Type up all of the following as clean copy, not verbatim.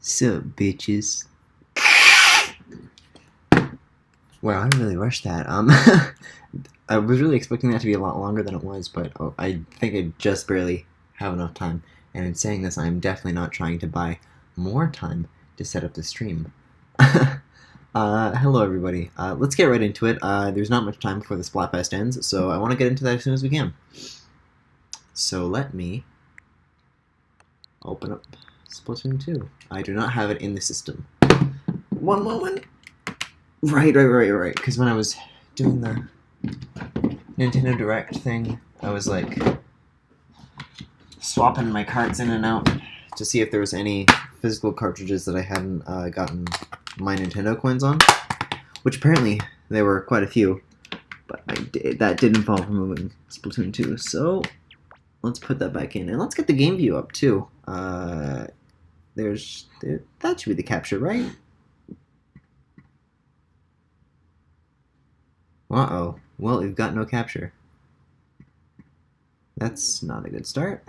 Sup, bitches? Wow, I really rushed that. I was really expecting that to be a lot longer than it was, but I think I just barely have enough time. And in saying this, I'm definitely not trying to buy more time to set up the stream. Hello everybody. Let's get right into it. There's not much time before the Splatfest ends, so I want to get into that as soon as we can. So let me open up Splatoon 2. I do not have it in the system. One moment. Right. Because when I was doing the Nintendo Direct thing, I was like swapping my carts in and out to see if there was any physical cartridges that I hadn't gotten my Nintendo coins on, which apparently there were quite a few, but that did involve removing Splatoon 2, so let's put that back in, and let's get the game view up too. That should be the capture, right? Uh-oh. Well, we've got no capture. That's not a good start.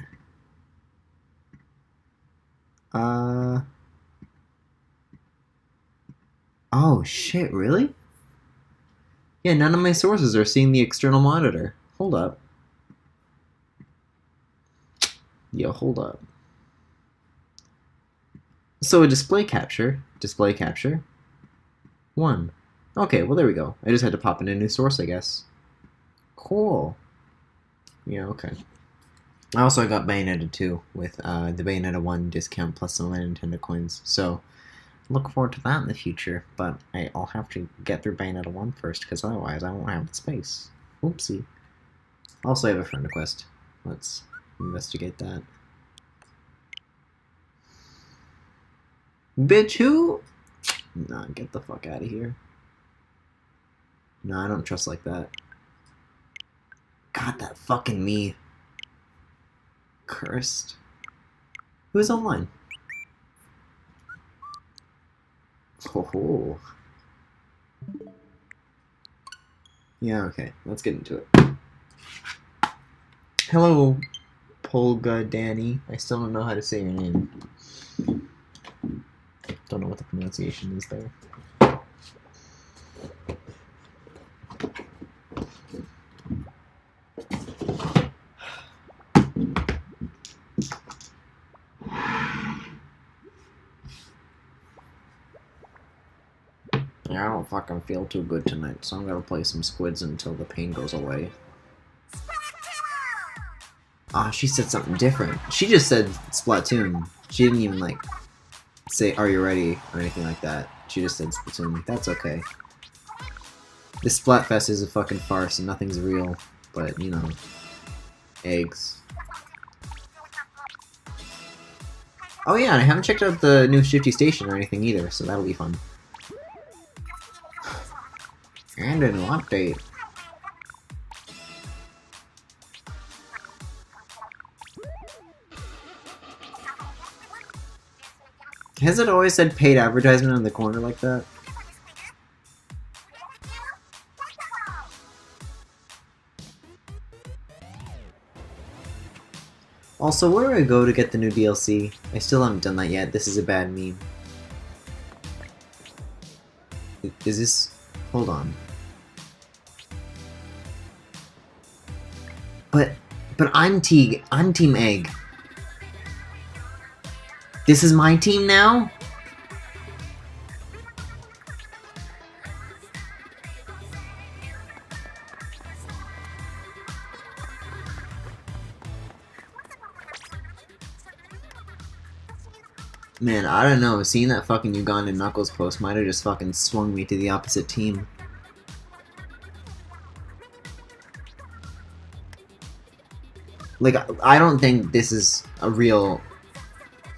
Oh, shit, really? Yeah, none of my sources are seeing the external monitor. Hold up. Yo, hold up. So a display capture. 1. Okay, well there we go. I just had to pop in a new source, I guess. Cool. Yeah, okay. I also got Bayonetta 2 with the Bayonetta 1 discount plus some of my Nintendo coins, so look forward to that in the future, but I'll have to get through Bayonetta 1 first, because otherwise I won't have the space. Oopsie. Also, I have a friend request. Let's investigate that. Bitch, who? Nah, get the fuck out of here. No, I don't trust like that. God, that fucking me. Cursed. Who's online? Oh. Yeah, okay. Let's get into it. Hello, Polga Danny. I still don't know how to say your name. Don't know what the pronunciation is there. Yeah, I don't fucking feel too good tonight, so I'm gonna play some squids until the pain goes away. Ah, she said something different. She just said Splatoon. She didn't even, like, say, are you ready, or anything like that. She just said Splatoon. That's okay. This Splatfest is a fucking farce and nothing's real, but, you know, eggs. Oh yeah, and I haven't checked out the new Shifty Station or anything either, so that'll be fun. And a new update. Has it always said paid advertisement on the corner like that? Also, where do I go to get the new DLC? I still haven't done that yet. This is a bad meme. Is this... Hold on. But I'm Team Egg. This is my team now? Man, I don't know. Seeing that fucking Ugandan Knuckles post might have just fucking swung me to the opposite team. Like, I don't think this is a real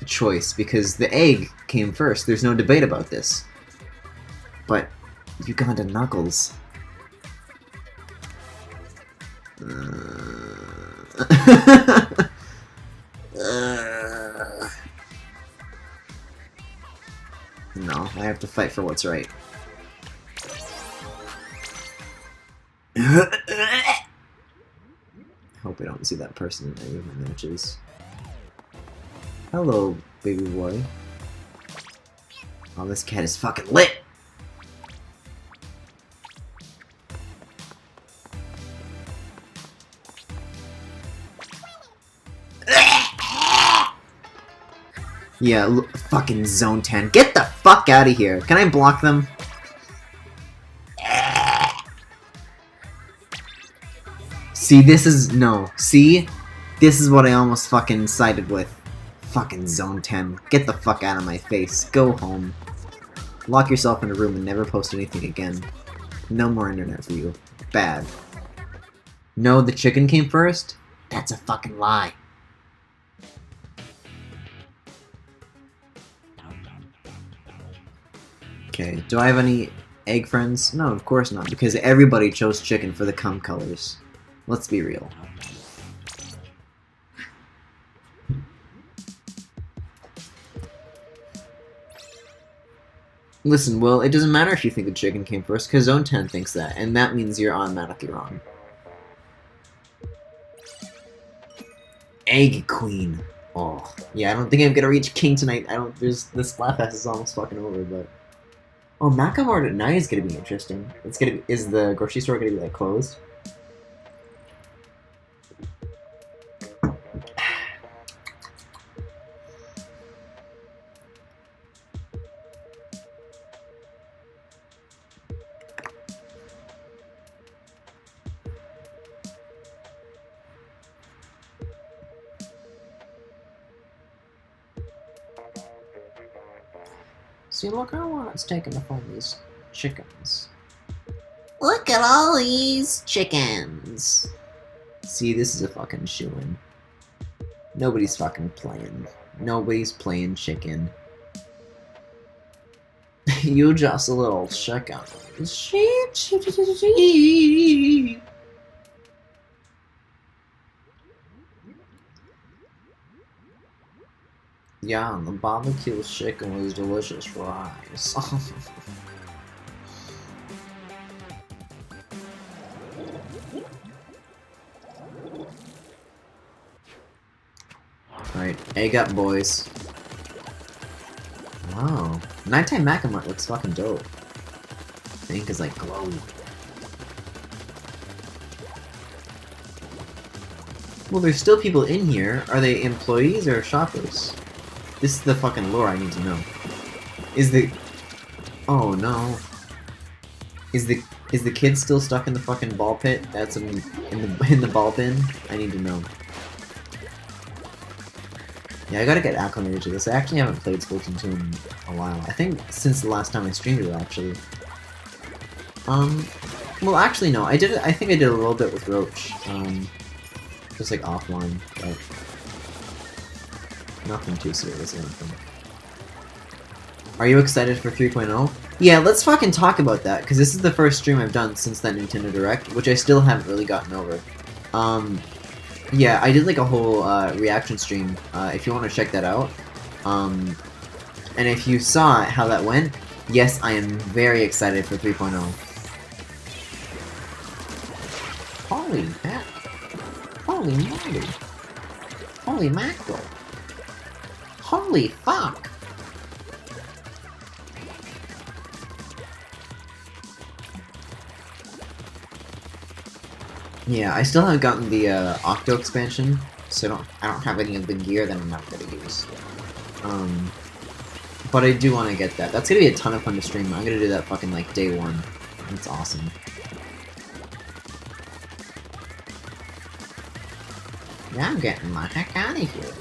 choice, because the egg came first. There's no debate about this. But Ugandan Knuckles... No, I have to fight for what's right. Hope I don't see that person in any of my matches. Hello, baby boy. Oh, this cat is fucking lit! Yeah, fucking Zone 10. Get the fuck out of here. Can I block them? See, this is... No. See? This is what I almost fucking sided with. Fucking Zone 10. Get the fuck out of my face. Go home. Lock yourself in a room and never post anything again. No more internet for you. Bad. No, the chicken came first? That's a fucking lie. Okay, do I have any egg friends? No, of course not, because everybody chose chicken for the cum colors. Let's be real. Listen, Will, it doesn't matter if you think the chicken came first, because Zone 10 thinks that, and that means you're automatically wrong. Egg Queen. Oh, yeah, I don't think I'm gonna reach King tonight. This Splatfest is almost fucking over, but... Oh, Macklemore at night is gonna be interesting. Is the grocery store gonna be, like, closed? See, look how long it's taken to find these chickens. Look at all these chickens! See, this is a fucking shoo-in. Nobody's fucking playing. Nobody's playing chicken. You just a little chicken. Sheep, sheep, sheep, sheep. Yeah, and the barbecue chicken was delicious fries. Alright, egg up, boys. Wow. Nighttime Macklemore looks fucking dope. The ink is like glowy. Well, there's still people in here. Are they employees or shoppers? This is the fucking lore I need to know. Is the... Oh no. Is the kid still stuck in the fucking ball pit? That's in the ball bin? I need to know. Yeah, I gotta get acclimated to this. I actually haven't played Splatoon 2 in a while. I think since the last time I streamed it, actually. Well, actually, no. I think I did a little bit with Roach. Just like offline, but nothing too serious, I don't think. Are you excited for 3.0? Yeah, let's fucking talk about that, because this is the first stream I've done since that Nintendo Direct, which I still haven't really gotten over. Yeah, I did like a whole reaction stream, if you want to check that out. And if you saw how that went, yes, I am very excited for 3.0. Holy heck. Holy moly. Holy mackerel. Holy fuck. Yeah, I still haven't gotten the Octo expansion, so I don't have any of the gear that I'm not gonna use. But I do want to get that. That's gonna be a ton of fun to stream. I'm gonna do that fucking like day one. It's awesome. Yeah, I'm getting my heck out of here.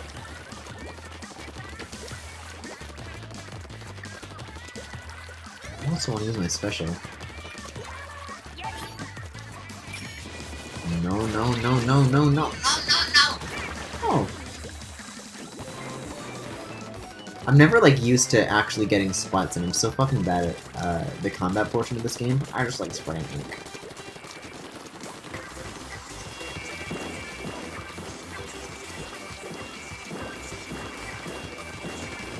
I also want to use my special. No, no, no, no, no, no, no, no, no! Oh. I'm never, like, used to actually getting splats, and I'm so fucking bad at the combat portion of this game. I just like spraying ink.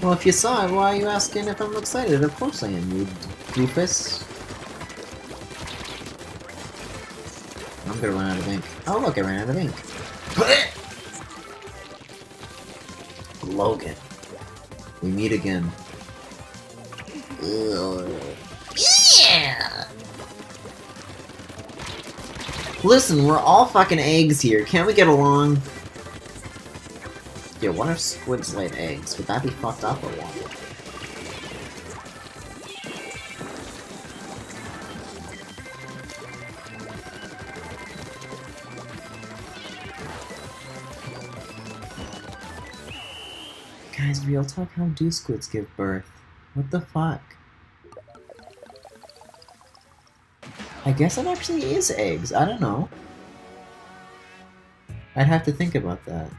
Well, if you saw it, why are you asking if I'm excited? Of course I am, you doofus. I'm gonna run out of ink. Oh look, I ran out of ink. Logan. We meet again. Yeah! Listen, we're all fucking eggs here. Can't we get along? Yo, what if squids laid eggs? Would that be fucked up or what? Guys, real talk, how do squids give birth? What the fuck? I guess it actually is eggs. I don't know. I'd have to think about that.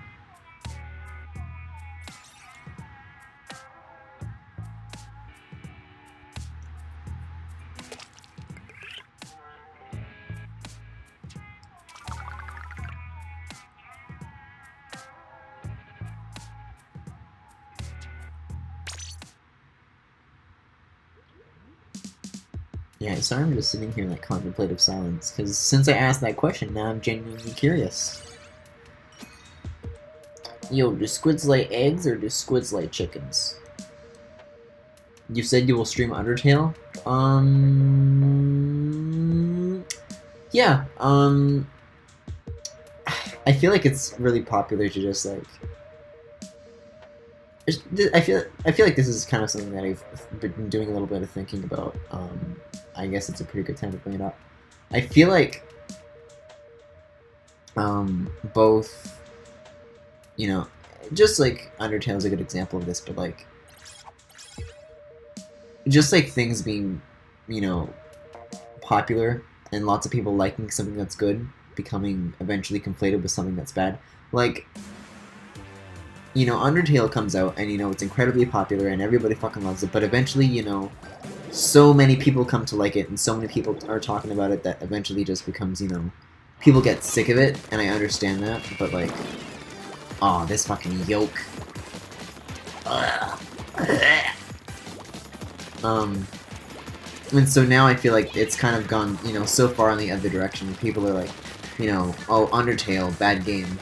Yeah, sorry I'm just sitting here in like contemplative silence, because since I asked that question, now I'm genuinely curious. Yo, do squids lay eggs or do squids lay chickens? You said you will stream Undertale? Yeah, I feel like it's really popular to just like... I feel like this is kind of something that I've been doing a little bit of thinking about. I guess it's a pretty good time to bring it up. I feel like both, you know, just like Undertale is a good example of this, but like just like things being, you know, popular and lots of people liking something that's good becoming eventually conflated with something that's bad. Like, you know, Undertale comes out and, you know, it's incredibly popular and everybody fucking loves it, but eventually, you know, so many people come to like it and so many people are talking about it that eventually just becomes, you know, people get sick of it, and I understand that, but like, oh, this fucking yolk. And so now I feel like it's kind of gone, you know, so far in the other direction. People are like, you know, oh, Undertale, bad game.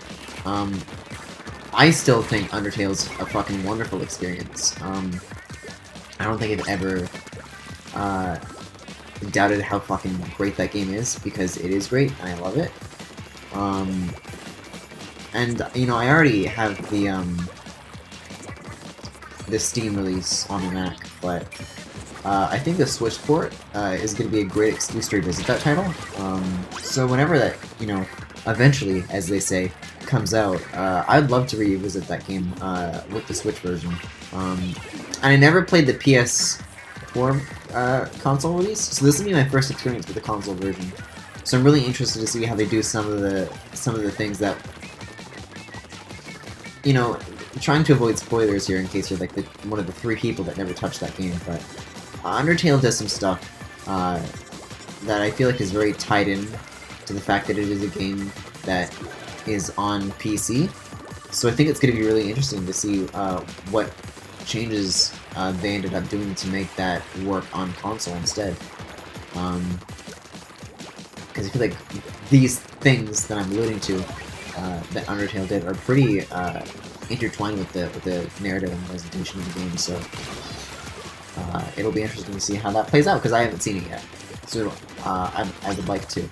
I still think Undertale's a fucking wonderful experience. I don't think I've ever doubted how fucking great that game is, because it is great, and I love it. And, you know, I already have the Steam release on the Mac, but I think the Switch port is going to be a great excuse to revisit that title. So whenever that, you know, eventually, as they say, comes out, I'd love to revisit that game with the Switch version. And I never played the PS4 console release, so this will be my first experience with the console version. So I'm really interested to see how they do some of the things that, you know, trying to avoid spoilers here in case you're like one of the 3 people that never touched that game, but Undertale does some stuff that I feel like is very tied in to the fact that it is a game that is on PC. So I think it's going to be really interesting to see what changes they ended up doing to make that work on console instead. Because I feel like these things that I'm alluding to that Undertale did are pretty intertwined with the narrative and presentation of the game, so it'll be interesting to see how that plays out, because I haven't seen it yet. So I would like to.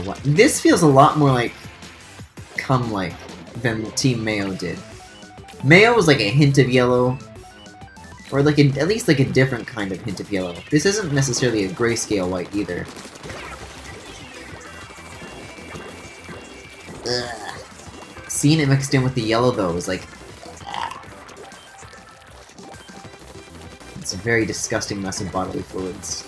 What? This feels a lot more like Cum-like than Team Mayo did. Mayo was like a hint of yellow, or like at least like a different kind of hint of yellow. This isn't necessarily a grayscale white either. Ugh. Seeing it mixed in with the yellow though is like, it's a very disgusting mess of bodily fluids.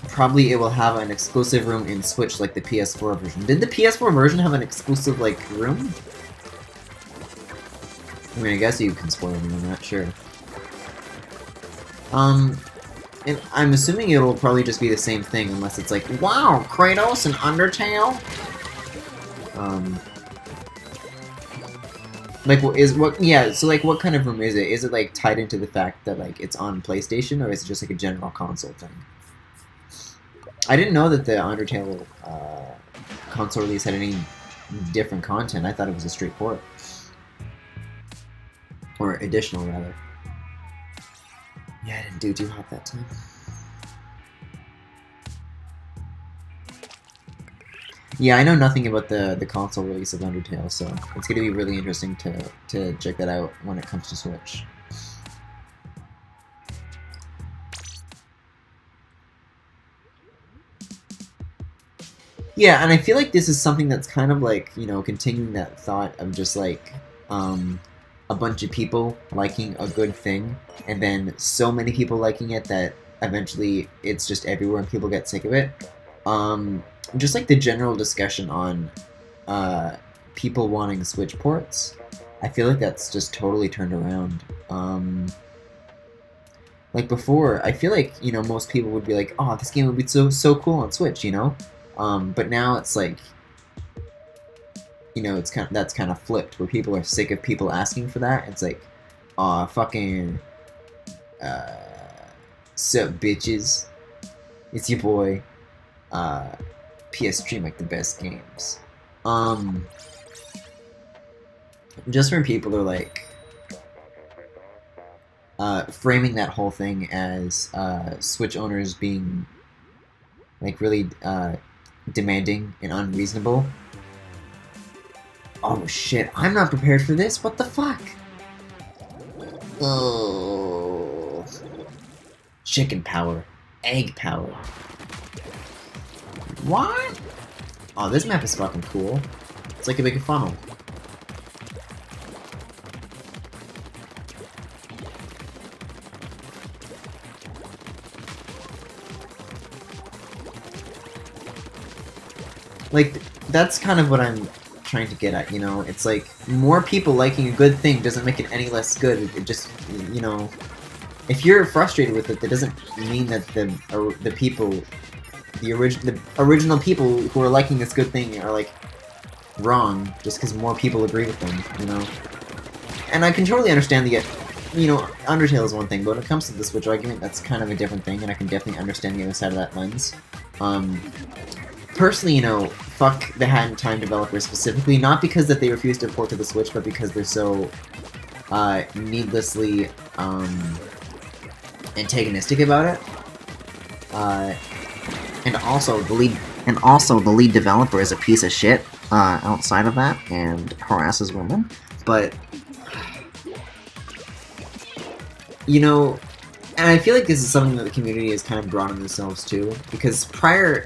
Probably it will have an exclusive room in Switch like the PS4 version. Did the PS4 version have an exclusive, like, room? I mean, I guess you can spoil me, I'm not sure. And I'm assuming it'll probably just be the same thing, unless it's like, wow, Kratos and Undertale? Like, yeah, so, like, what kind of rumor is it? Is it, like, tied into the fact that, like, it's on PlayStation, or is it just, like, a general console thing? I didn't know that the Undertale, console release had any different content. I thought it was a straight port. Or additional, rather. Yeah, I didn't do too hot that time. Yeah, I know nothing about the console release of Undertale, so it's going to be really interesting to check that out when it comes to Switch. Yeah, and I feel like this is something that's kind of like, you know, continuing that thought of just like a bunch of people liking a good thing, and then so many people liking it that eventually it's just everywhere and people get sick of it. Just like the general discussion on people wanting Switch ports, I feel like that's just totally turned around. Like before, I feel like, you know, most people would be like, oh, this game would be so cool on Switch, you know? But now it's like, you know, that's kind of flipped, where people are sick of people asking for that. It's like, aw, fucking, sup bitches, it's your boy, PS3 make the best games. Just when people are like, framing that whole thing as, Switch owners being, like, really, demanding and unreasonable. Oh shit, I'm not prepared for this, what the fuck? Oh. Chicken power. Egg power. What? Oh, this map is fucking cool. It's like a big funnel. Like, that's kind of what I'm trying to get at, you know? It's like, more people liking a good thing doesn't make it any less good. It just, you know... If you're frustrated with it, that doesn't mean that the people... The original people who are liking this good thing are, like, wrong, just because more people agree with them, you know? And I can totally understand the... You know, Undertale is one thing, but when it comes to the Switch argument, that's kind of a different thing, and I can definitely understand the other side of that lens. Personally, you know, fuck the Hat in Time developers specifically, not because that they refuse to port to the Switch, but because they're so needlessly antagonistic about it. And also the lead developer is a piece of shit outside of that and harasses women. But you know, and I feel like this is something that the community has kind of brought on themselves too, because prior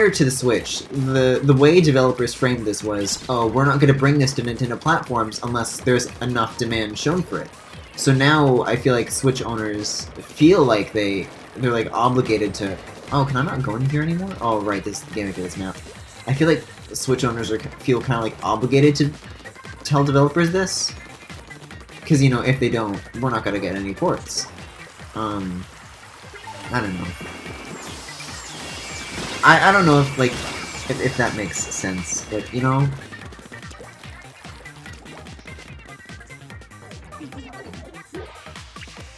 to the Switch, the way developers framed this was, oh, we're not going to bring this to Nintendo platforms unless there's enough demand shown for it. So now I feel like Switch owners feel like they're like obligated to, oh, can I not go in here anymore? Oh, right, this game for this map. I feel like Switch owners feel kind of like obligated to tell developers this, because, you know, if they don't, we're not going to get any ports. I don't know. I don't know if, like, if that makes sense, but, you know...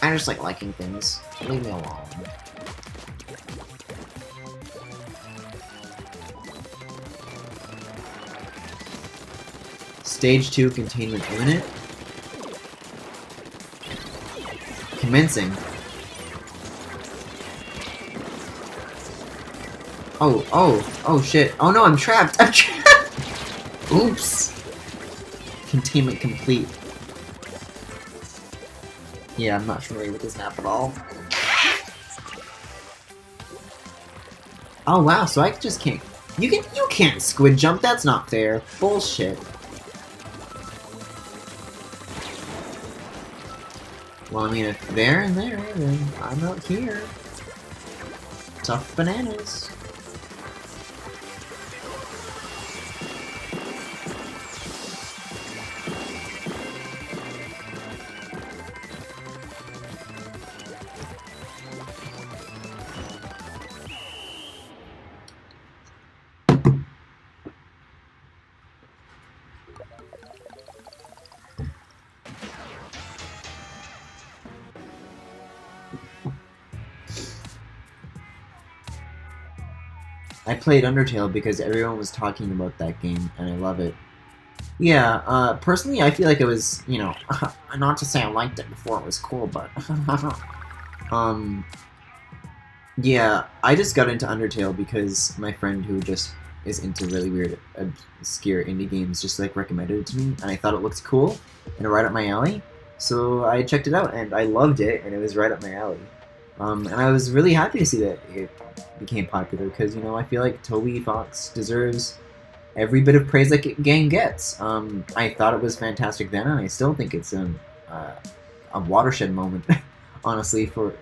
I just like liking things. Leave me alone. Stage 2 containment imminent. Commencing. Oh shit. Oh no, I'm trapped! I'm trapped! Oops! Containment complete. Yeah, I'm not familiar with this map at all. Oh wow, so I just can't... You can't squid jump, that's not fair. Bullshit. Well, I mean, if they're in there, then I'm out here. Tough bananas. I played Undertale because everyone was talking about that game, and I love it. Yeah, personally, I feel like it was, you know, not to say I liked it before it was cool, but, um, yeah, I just got into Undertale because my friend who just is into really weird, obscure indie games just, like, recommended it to me, and I thought it looked cool, and right up my alley, so I checked it out, and I loved it, and it was right up my alley. And I was really happy to see that it became popular, because, you know, I feel like Toby Fox deserves every bit of praise that game gets. I thought it was fantastic then, and I still think it's a watershed moment, honestly, for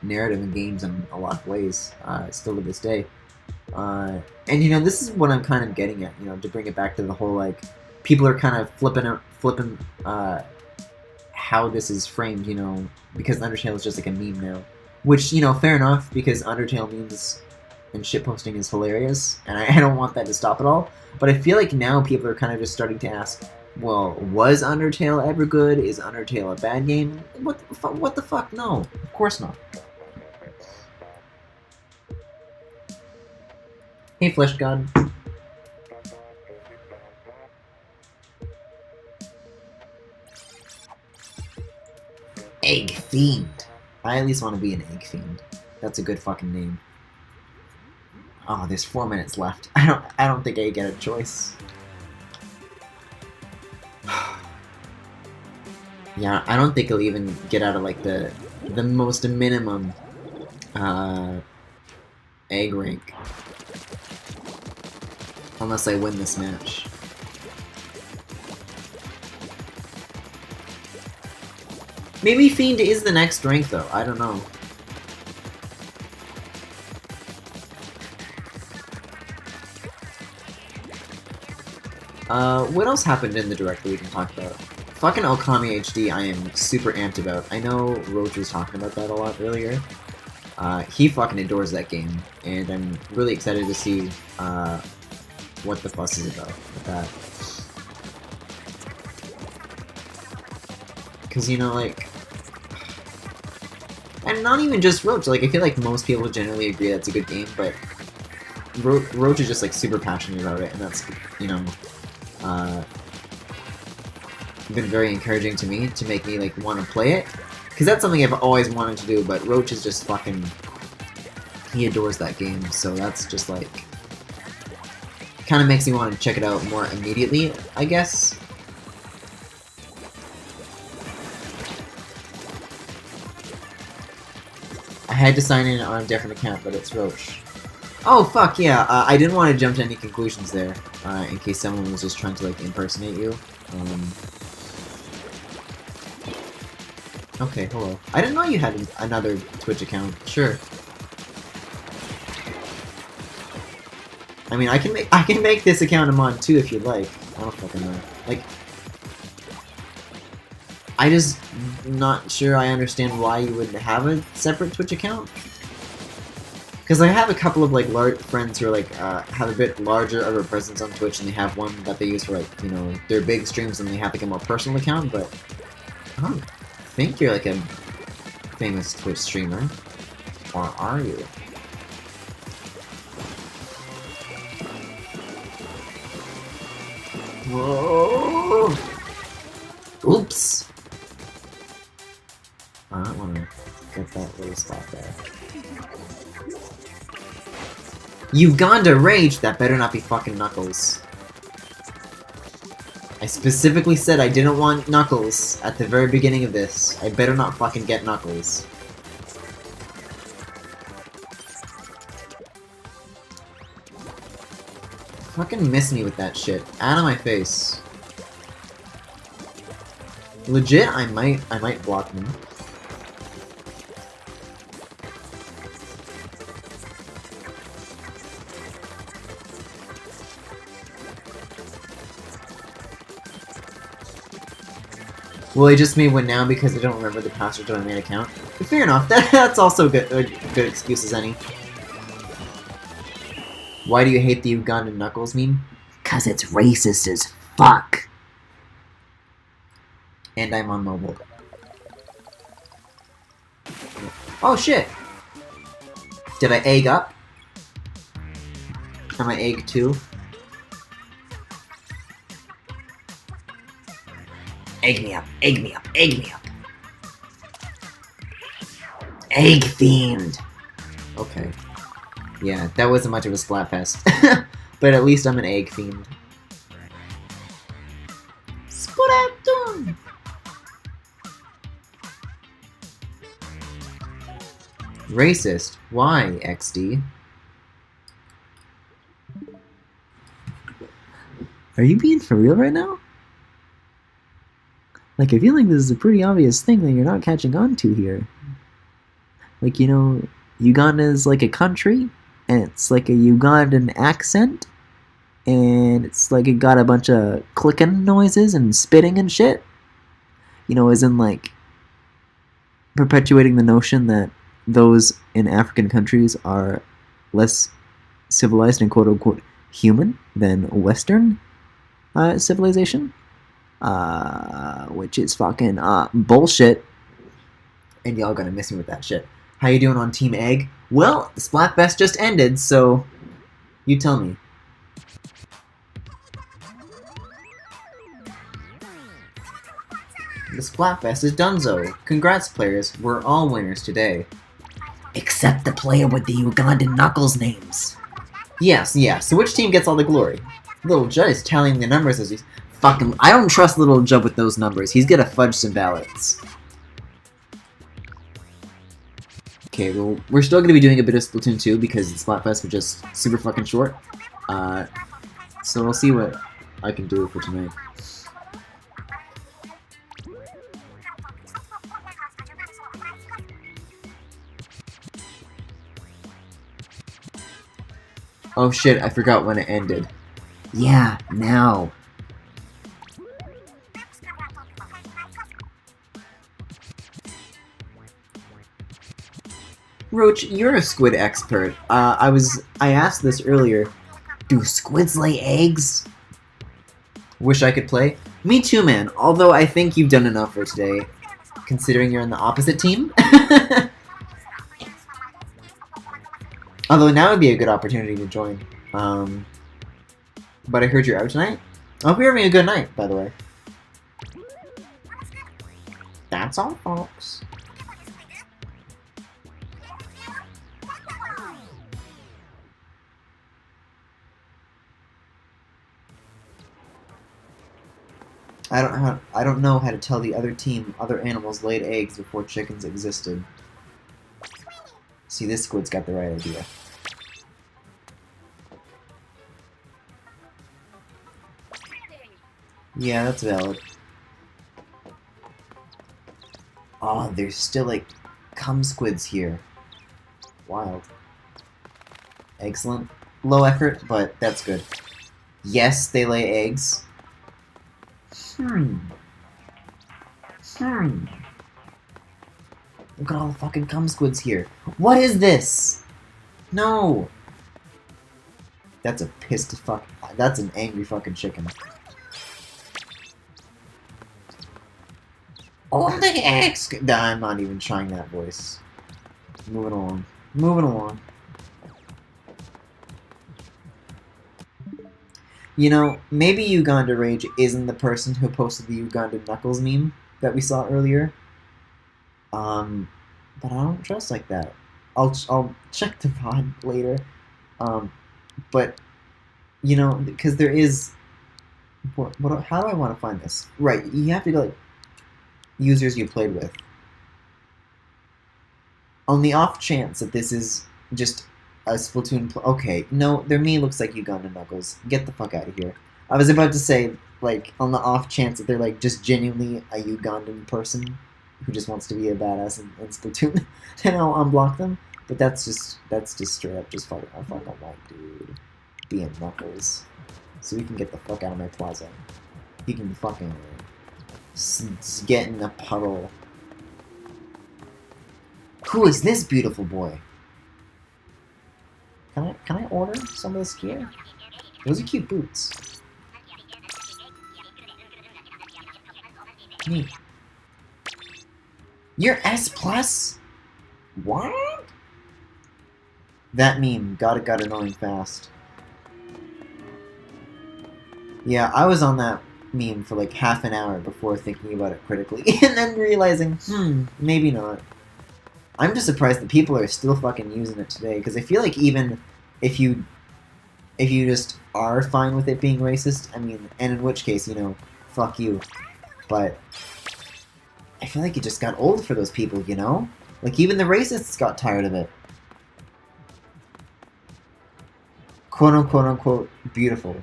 narrative in games in a lot of ways, still to this day. And you know, this is what I'm kind of getting at. You know, to bring it back to the whole like, people are kind of flipping how this is framed. You know, because Undertale is just like a meme now, which you know, fair enough, because Undertale memes and shitposting is hilarious, and I don't want that to stop at all. But I feel like now people are kind of just starting to ask, well, was Undertale ever good? Is Undertale a bad game? What the fuck? No, of course not. Hey, Flesh God. Egg Fiend. I at least want to be an Egg Fiend. That's a good fucking name. Oh, there's 4 minutes left. I don't think I get a choice. Yeah, I don't think I'll even get out of like the most minimum egg rank unless I win this match. Maybe Fiend is the next rank though. I don't know. What else happened in the direct that we can talk about? Fucking Okami HD I am super amped about. I know Roach was talking about that a lot earlier. He fucking adores that game, and I'm really excited to see what the fuss is about with that. Because, you know, like... And not even just Roach, like, I feel like most people generally agree that's a good game, but Roach is just, like, super passionate about it, and that's, you know, been very encouraging to me, to make me, like, want to play it. Because that's something I've always wanted to do, but Roach is just fucking... He adores that game, so that's just, like... Kind of makes me want to check it out more immediately, I guess. I had to sign in on a different account, but it's Roche. Oh, fuck, yeah, I didn't want to jump to any conclusions there, in case someone was just trying to, like, impersonate you. Okay, hello. I didn't know you had another Twitch account. Sure. I mean, I can make this account a mod too if you'd like. I don't fucking know. Like, I just not sure I understand why you would have a separate Twitch account. Because I have a couple of like large friends who are like have a bit larger of a presence on Twitch, and they have one that they use for like, you know, their big streams, and they have like a more personal account. But I don't think you're like a famous Twitch streamer, or are you? Whoa! Oops! I don't want to get that little spot there. Uganda Rage! That better not be fucking Knuckles. I specifically said I didn't want Knuckles at the very beginning of this. I better not fucking get Knuckles. Fucking miss me with that shit. Out of my face. Legit, I might block them. Will I just win now because I don't remember the password to my main account? But fair enough. That's also a good excuse as any. Why do you hate the Ugandan Knuckles meme? Cause it's racist as fuck. And I'm on mobile. Oh shit! Did I egg up? Am I egg 2? Egg me up, egg me up, egg me up. Egg themed. Okay. Yeah, that wasn't much of a Splatfest. But at least I'm an egg themed. Splatoon! Racist. Why, XD? Are you being for real right now? Like, I feel like this is a pretty obvious thing that you're not catching on to here. Like, you know, Uganda is like a country, and it's like a Ugandan accent, and it's like it got a bunch of clicking noises and spitting and shit. You know, as in like perpetuating the notion that those in African countries are less civilized and quote-unquote human than Western civilization. Which is fucking bullshit. And y'all gonna miss me with that shit. How you doing on Team Egg? Well, the Splatfest just ended, so you tell me. The Splatfest is donezo. Congrats, players. We're all winners today. Except the player with the Ugandan Knuckles names. Yes, yeah. So which team gets all the glory? Little Judd is tallying the numbers as he's... Fucking... I don't trust Little Judd with those numbers. He's gonna fudge some ballots. Okay, well, we're still gonna be doing a bit of Splatoon 2 because the Splatfest was just super fucking short. So we'll see what I can do for tonight. Oh shit, I forgot when it ended. Yeah, now. Roach, you're a squid expert. I asked this earlier. Do squids lay eggs? Wish I could play. Me too, man. Although I think you've done enough for today, considering you're in the opposite team. Although now would be a good opportunity to join. But I heard you're out tonight. I hope you're having a good night, by the way. That's all, folks. I don't know how to tell the other team other animals laid eggs before chickens existed. See, this squid's got the right idea. Yeah, that's valid. Oh, there's still like cum squids here. Wild. Excellent. Low effort, but that's good. Yes, they lay eggs. Look at all the fucking cum squids here. What is this? No. That's a pissed fuck. That's an angry fucking chicken. All the eggs. Nah, I'm not even trying that voice. Moving along. Moving along. You know, maybe Uganda Rage isn't the person who posted the Ugandan Knuckles meme that we saw earlier. But I don't trust like that. I'll check the VOD later. But you know, because there is. How do I want to find this? Right, you have to go like users you played with. On the off chance that this is just a Splatoon okay, no, their me looks like Ugandan Knuckles. Get the fuck out of here. I was about to say, like, on the off chance that they're, like, just genuinely a Ugandan person who just wants to be a badass in Splatoon, then I'll unblock them. But that's just straight up just fucking like, dude, being Knuckles. So we can get the fuck out of my plaza. You can fucking get in a puddle. Who is this beautiful boy? Can I order some of this gear? Those are cute boots. Neat. You're S+? What? That meme got annoying fast. Yeah, I was on that meme for like half an hour before thinking about it critically, and then realizing, maybe not. I'm just surprised that people are still fucking using it today, because I feel like even if you just are fine with it being racist, I mean, and in which case, you know, fuck you. But I feel like it just got old for those people, you know? Like, even the racists got tired of it. Quote-unquote, beautiful.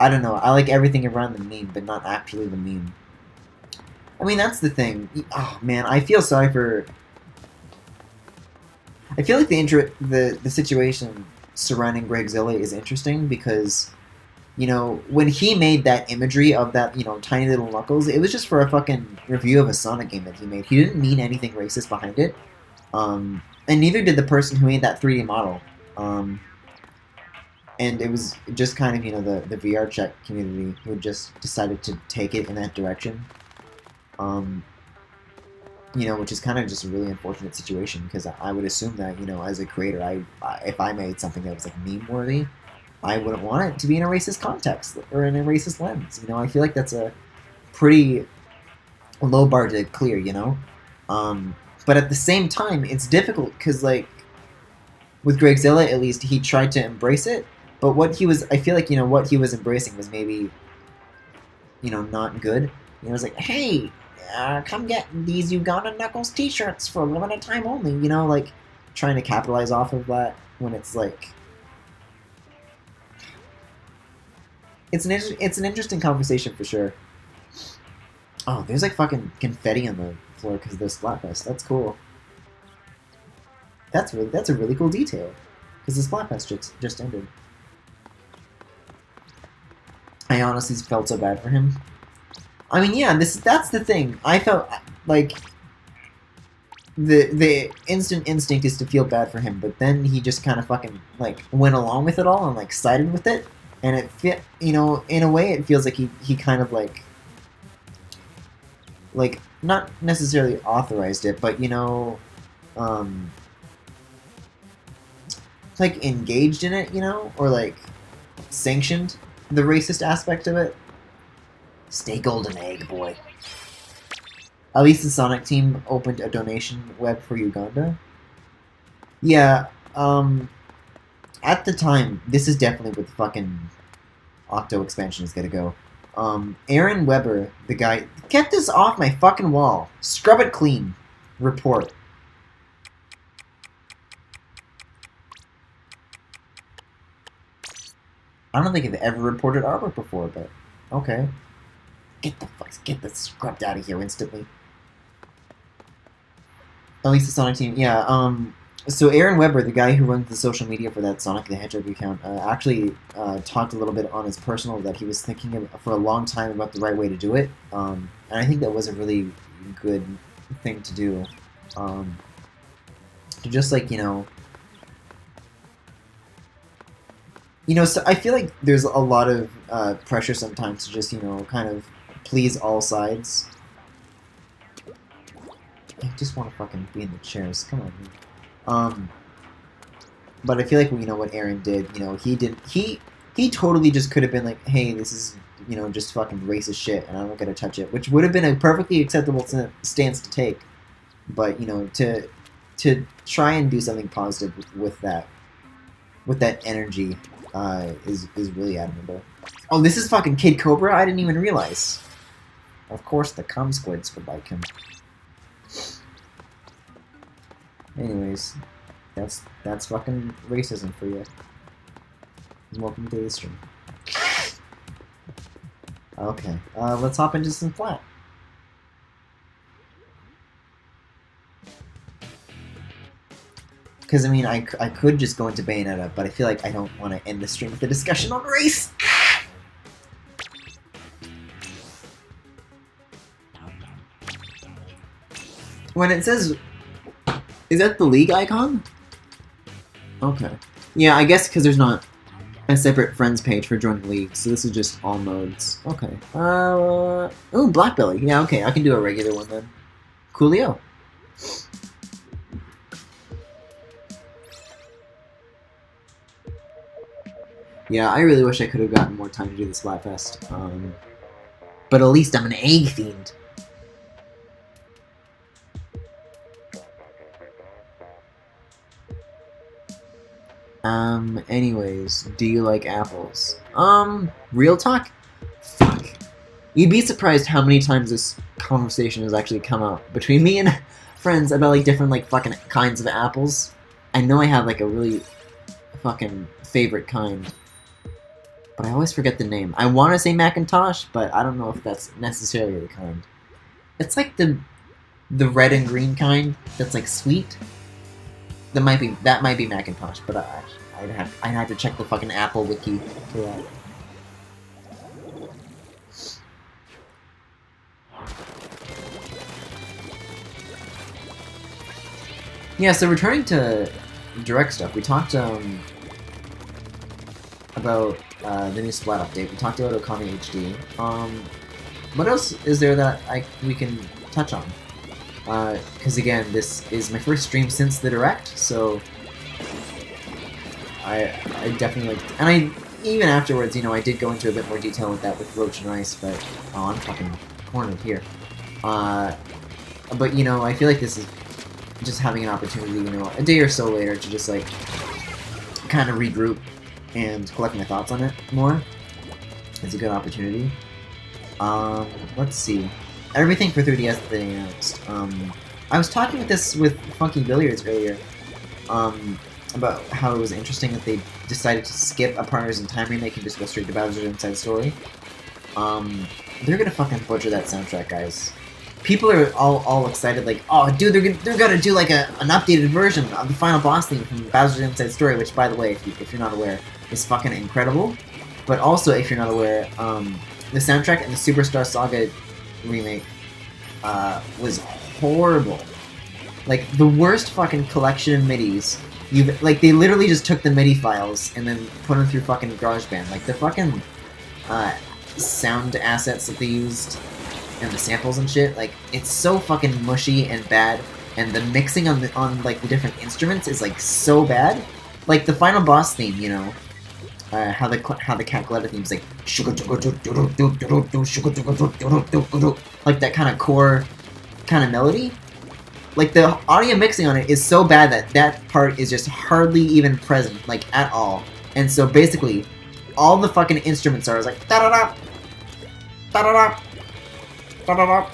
I don't know, I like everything around the meme, but not actually the meme. I mean, that's the thing. Oh, man, I feel sorry for... I feel like the situation surrounding Gregzilla is interesting because, you know, when he made that imagery of that, you know, tiny little Knuckles, it was just for a fucking review of a Sonic game that he made. He didn't mean anything racist behind it. And neither did the person who made that 3D model. And it was just kind of, you know, the VR check community who just decided to take it in that direction. You know, which is kind of just a really unfortunate situation because I would assume that, you know, as a creator, if I made something that was like meme-worthy, I wouldn't want it to be in a racist context or in a racist lens. You know, I feel like that's a pretty low bar to clear, you know? But at the same time, it's difficult because, like, with Gregzilla, at least, he tried to embrace it, but what he was, I feel like, you know, what he was embracing was maybe, you know, not good. You know, it was like, hey, come get these Uganda Knuckles t-shirts for a limited time only, you know, like, trying to capitalize off of that when it's like... It's an interesting conversation for sure. Oh, there's like fucking confetti on the floor because of the Splatfest. That's cool. That's a really cool detail because the Splatfest just ended. I honestly felt so bad for him. I mean, yeah, that's the thing. I felt like the instant instinct is to feel bad for him, but then he just kind of fucking like went along with it all and like sided with it, and it fit. You know, in a way, it feels like he kind of like not necessarily authorized it, but you know, like engaged in it, you know, or like sanctioned the racist aspect of it. Stay golden egg, boy. At least the Sonic team opened a donation web for Uganda. Yeah, at the time, this is definitely where the fucking Octo expansion is gonna go. Aaron Weber, the guy... Get this off my fucking wall! Scrub it clean! Report. I don't think I've ever reported artwork before, but... Okay. Get the scrubbed out of here instantly. At least the Sonic team, yeah, so Aaron Weber, the guy who runs the social media for that Sonic the Hedgehog account, actually talked a little bit on his personal that he was thinking for a long time about the right way to do it, and I think that was a really good thing to do, to just, like, you know, so I feel like there's a lot of pressure sometimes to just, you know, kind of please all sides. I just want to fucking be in the chairs. Come on, man. But I feel like, you know, what Aaron did, you know, he totally just could have been like, hey, this is, you know, just fucking racist shit, and I'm not gonna touch it, which would have been a perfectly acceptable stance to take. But, you know, to try and do something positive with that energy, is really admirable. Oh, this is fucking Kid Cobra? I didn't even realize. Of course the cum squids would like him. Anyways, that's fucking racism for you. Welcome to the stream. Okay, let's hop into some flat. Because, I mean, I could just go into Bayonetta, but I feel like I don't want to end the stream with a discussion on race! When it says... Is that the League icon? Okay. Yeah, I guess because there's not a separate friends page for joining League, so this is just all modes. Okay. Ooh, Blackbelly. Yeah, okay, I can do a regular one then. Coolio. Yeah, I really wish I could have gotten more time to do the Splatfest. But at least I'm an egg fiend. Anyways, do you like apples? Real talk? Fuck. You'd be surprised how many times this conversation has actually come up between me and friends about, like, different, like, fucking kinds of apples. I know I have, like, a really fucking favorite kind. But I always forget the name. I want to say Macintosh, but I don't know if that's necessarily the kind. It's like the red and green kind that's, like, sweet. That might be Macintosh, but I'd have to check the fucking Apple wiki for that. Yeah, so returning to direct stuff, we talked about the new Splat update. We talked about Okami HD. What else is there that we can touch on? Because again, this is my first stream since the direct, so I definitely like, and even afterwards, you know, I did go into a bit more detail with that with Roach and Ice, but oh, I'm fucking cornered here. But you know, I feel like this is just having an opportunity, you know, a day or so later to just like kind of regroup and collect my thoughts on it more. It's a good opportunity. Let's see. Everything for 3DS that they announced. I was talking with Funky Billiards earlier, about how it was interesting that they decided to skip a Partners in Time remake and just go straight to Bowser's Inside Story. They're gonna fucking butcher that soundtrack, guys. People are all excited, like, oh, dude, they're gonna do like an updated version of the final boss theme from Bowser's Inside Story, which, by the way, if you're not aware, is fucking incredible. But also, if you're not aware, the soundtrack in the Superstar Saga remake was horrible. Like, the worst fucking collection of MIDIs. Like, they literally just took the MIDI files and then put them through fucking GarageBand. Like, the fucking sound assets that they used and the samples and shit, like, it's so fucking mushy and bad, and the mixing on like the different instruments is like so bad. Like the final boss theme, you know, how the Calculetta theme's like like that kind of core kind of melody. Like the audio mixing on it is so bad that that part is just hardly even present, like at all. And so basically, all the fucking instruments are like da da da da da da da da da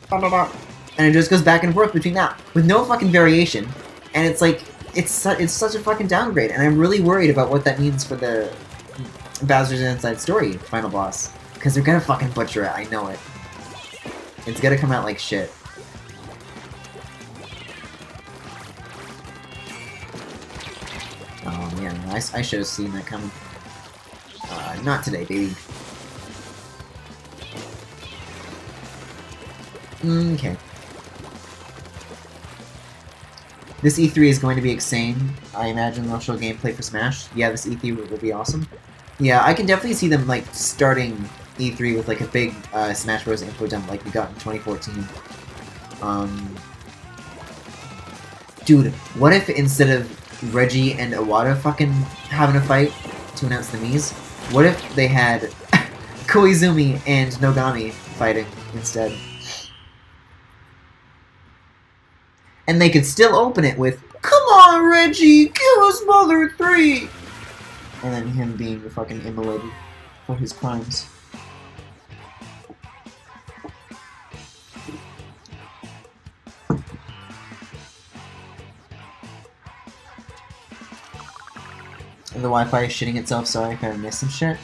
da da da, and it just goes back and forth between that with no fucking variation. And it's like it's such a fucking downgrade, and I'm really worried about what that means for the Bowser's Inside Story final boss, because they're gonna fucking butcher it. I know it. It's gonna come out like shit. Oh yeah, no, I should have seen that coming. Not today, baby. Okay. This E3 is going to be insane. I imagine they'll show gameplay for Smash. Yeah, this E3 will be awesome. Yeah, I can definitely see them like starting E3 with like a big Smash Bros. Info dump like we got in 2014. Dude, what if instead of Reggie and Iwata fucking having a fight to announce the Miis, what if they had Koizumi and Nogami fighting instead? And they could still open it with, "Come on, Reggie, give us Mother 3!" And then him being fucking immolated for his crimes. And the Wi-Fi is shitting itself, sorry if I missed some shit.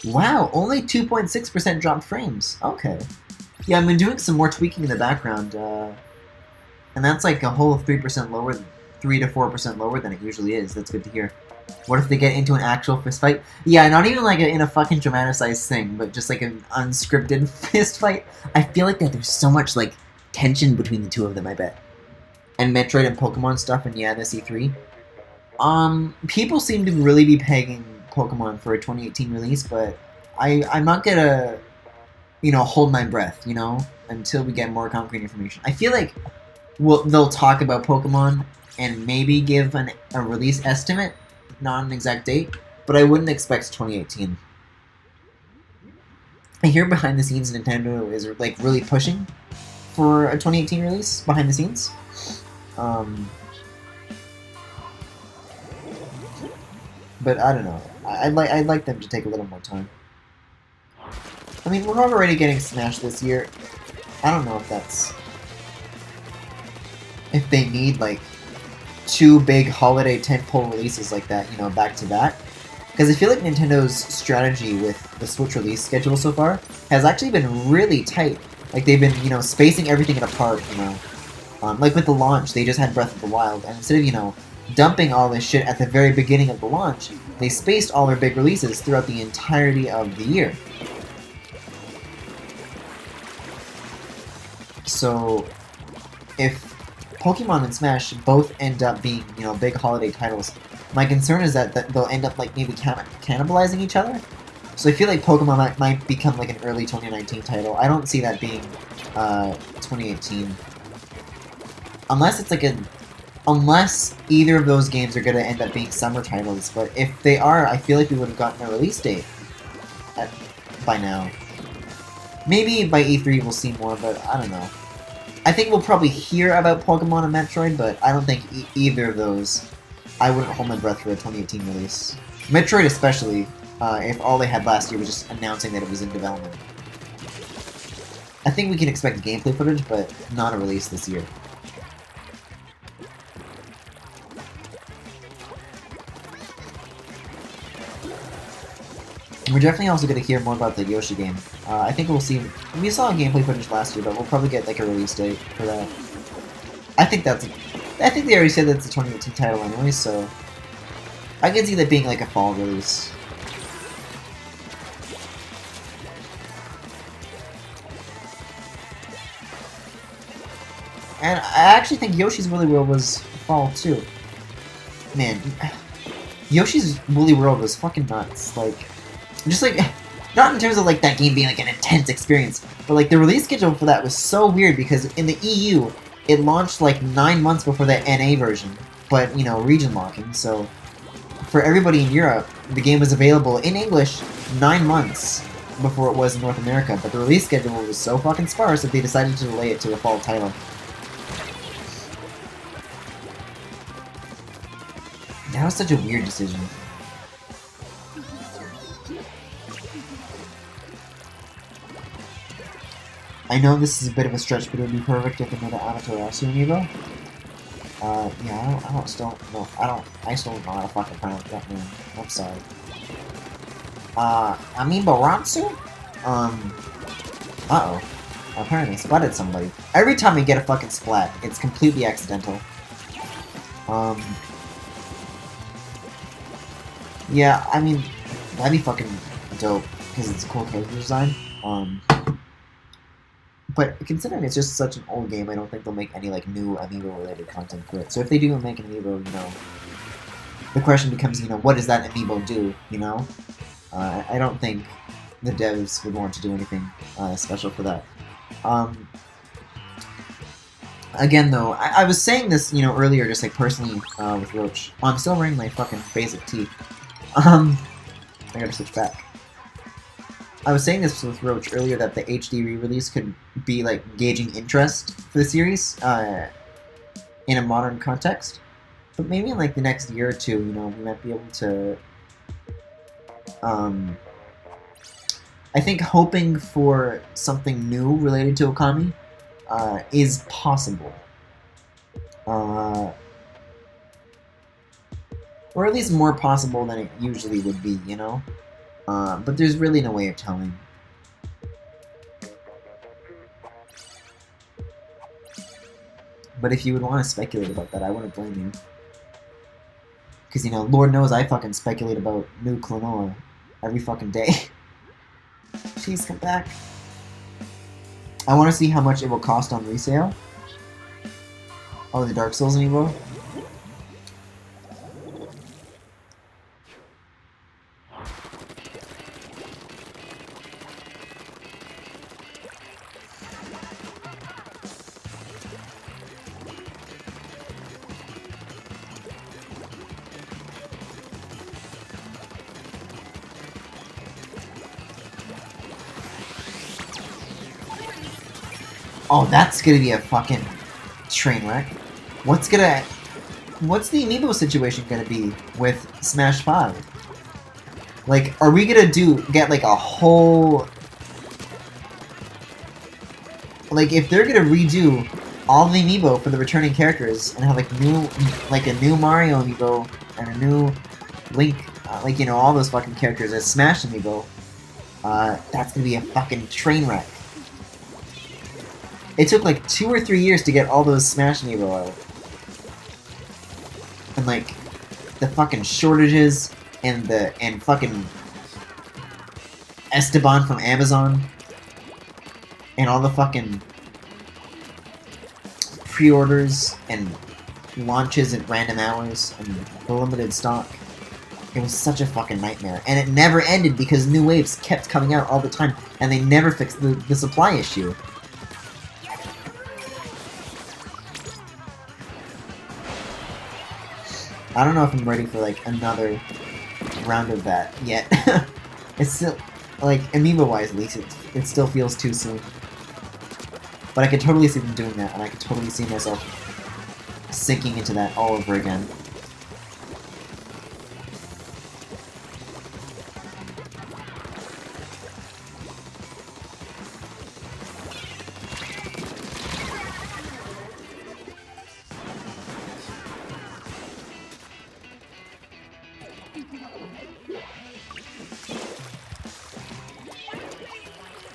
Wow, only 2.6% dropped frames. Okay. Yeah, I've been doing some more tweaking in the background, and that's like a whole 3% lower, 3 to 4% lower than it usually is. That's good to hear. What if they get into an actual fist fight? Yeah, not even like in a fucking dramatized thing, but just like an unscripted fist fight. I feel like that there's so much like tension between the two of them, I bet. And Metroid and Pokemon stuff, and yeah, this E3. People seem to really be pegging Pokemon for a 2018 release, but I'm not gonna, you know, hold my breath, you know, until we get more concrete information. I feel like they'll talk about Pokemon and maybe give a release estimate, not an exact date, but I wouldn't expect 2018. I hear behind the scenes Nintendo is like really pushing for a 2018 release behind the scenes. But I don't know. I'd like them to take a little more time. I mean, we're already getting Smash this year. I don't know if that's... if they need, like, 2 big holiday tentpole releases like that, you know, back to back. Because I feel like Nintendo's strategy with the Switch release schedule so far has actually been really tight. Like, they've been, you know, spacing everything apart, you know. Like with the launch, they just had Breath of the Wild, and instead of, you know, dumping all this shit at the very beginning of the launch, they spaced all their big releases throughout the entirety of the year. So, if Pokemon and Smash both end up being, you know, big holiday titles, my concern is that they'll end up, like, maybe cannibalizing each other. So I feel like Pokemon might become, like, an early 2019 title. I don't see that being 2018. Unless it's, like, unless either of those games are going to end up being summer titles. But if they are, I feel like we would have gotten a release date by now. Maybe by E3 we'll see more, but I don't know. I think we'll probably hear about Pokemon and Metroid, but I don't think either of those... I wouldn't hold my breath for a 2018 release. Metroid especially, if all they had last year was just announcing that it was in development. I think we can expect gameplay footage, but not a release this year. We're definitely also going to hear more about the Yoshi game. I think we'll see... we saw gameplay footage last year, but we'll probably get, like, a release date for that. I think they already said that's a 2018 title anyway, so... I can see that being, like, a fall release. And I actually think Yoshi's Woolly World was fall, too. Man, Yoshi's Woolly World was fucking nuts. Like... just like, not in terms of like that game being like an intense experience, but like the release schedule for that was so weird because in the EU, it launched like 9 months before the NA version, but you know, region locking, so for everybody in Europe, the game was available in English 9 months before it was in North America, but the release schedule was so fucking sparse that they decided to delay it to a fall title. That was such a weird decision. I know this is a bit of a stretch, but it would be perfect if another Amaterasu amiibo. Yeah, I still don't know how to fucking pronounce that name. I'm sorry. Amiibo-Ratsu? Uh-oh. Apparently I splatted somebody. Every time we get a fucking splat, it's completely accidental. Yeah, I mean, that'd be fucking dope, because it's a cool character design. But considering it's just such an old game, I don't think they'll make any, like, new amiibo-related content for it. So if they do make an amiibo, you know, the question becomes, you know, what does that amiibo do, you know? I don't think the devs would want to do anything special for that. Again, though, I was saying this, you know, earlier, just, like, personally, with Roach. Oh, I'm still wearing my fucking basic tee. I gotta switch back. I was saying this with Roach earlier that the HD re-release could be like gauging interest for the series in a modern context, but maybe in like the next year or two, you know, we might be able to. I think hoping for something new related to Okami is possible, or at least more possible than it usually would be, you know. But there's really no way of telling. But if you would want to speculate about that, I wouldn't blame you. Because, you know, Lord knows I fucking speculate about new Klonoa every fucking day. Please come back. I want to see how much it will cost on resale. Oh, the Dark Souls amiibo? Oh, that's gonna be a fucking train wreck. What's the amiibo situation gonna be with Smash 5? Like, are we gonna get like a whole... Like, if they're gonna redo all the amiibo for the returning characters and have like a new Mario amiibo and a new Link, like, you know, all those fucking characters as Smash amiibo, that's gonna be a fucking train wreck. It took like 2 or 3 years to get all those Smash amiibo out. And like, the fucking shortages and fucking Esteban from Amazon and all the fucking pre-orders and launches at random hours and the limited stock. It was such a fucking nightmare. And it never ended because new waves kept coming out all the time and they never fixed the supply issue. I don't know if I'm ready for like another round of that yet. It's still, like, amiibo-wise at least, it still feels too soon. But I could totally see them doing that, and I could totally see myself sinking into that all over again.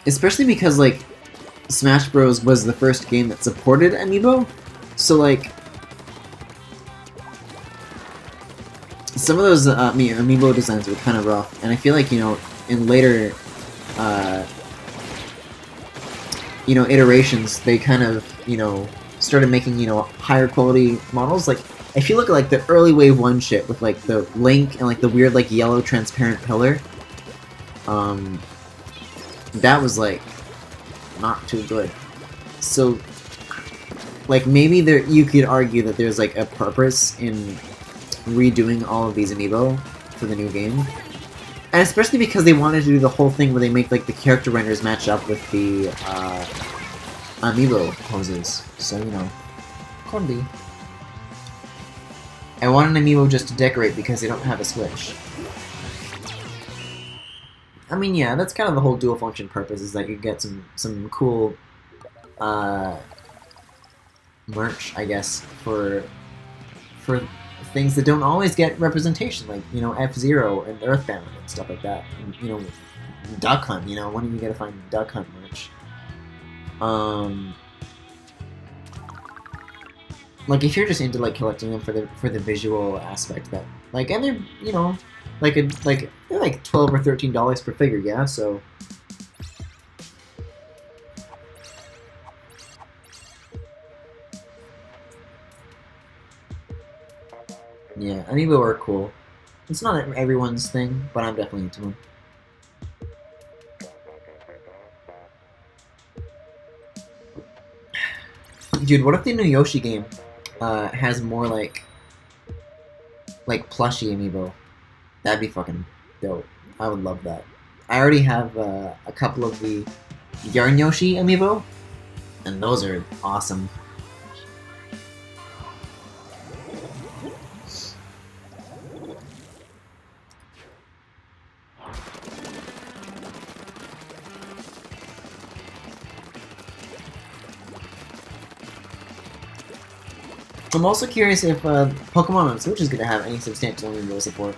Especially because, like, Smash Bros. Was the first game that supported amiibo, so, like, some of those amiibo designs were kind of rough, and I feel like, you know, in later, you know, iterations, they kind of, you know, started making, you know, higher quality models. Like, if you look at, like, the early Wave 1 shit with, like, the Link and, like, the weird, like, yellow transparent pillar, that was, like, not too good. So, like, maybe you could argue that there's, like, a purpose in redoing all of these amiibo for the new game. And especially because they wanted to do the whole thing where they make, like, the character renders match up with the, amiibo poses. So, you know, could be. I want an amiibo just to decorate because they don't have a Switch. I mean, yeah, that's kind of the whole dual function purpose, is that you get some cool merch, I guess, for things that don't always get representation, like, you know, F-Zero and Earthbound and stuff like that. And, you know, Duck Hunt, you know, when are you gonna find Duck Hunt merch? Like, if you're just into, like, collecting them for the visual aspect, that, like, and they're, you know, they're like $12 or $13 per figure, yeah. So yeah, amiibo are cool. It's not everyone's thing, but I'm definitely into them. Dude, what if the new Yoshi game has more like plushie amiibo? That'd be fucking dope. I would love that. I already have a couple of the Yarn Yoshi amiibo, and those are awesome. I'm also curious if Pokemon on Switch is going to have any substantial amiibo support.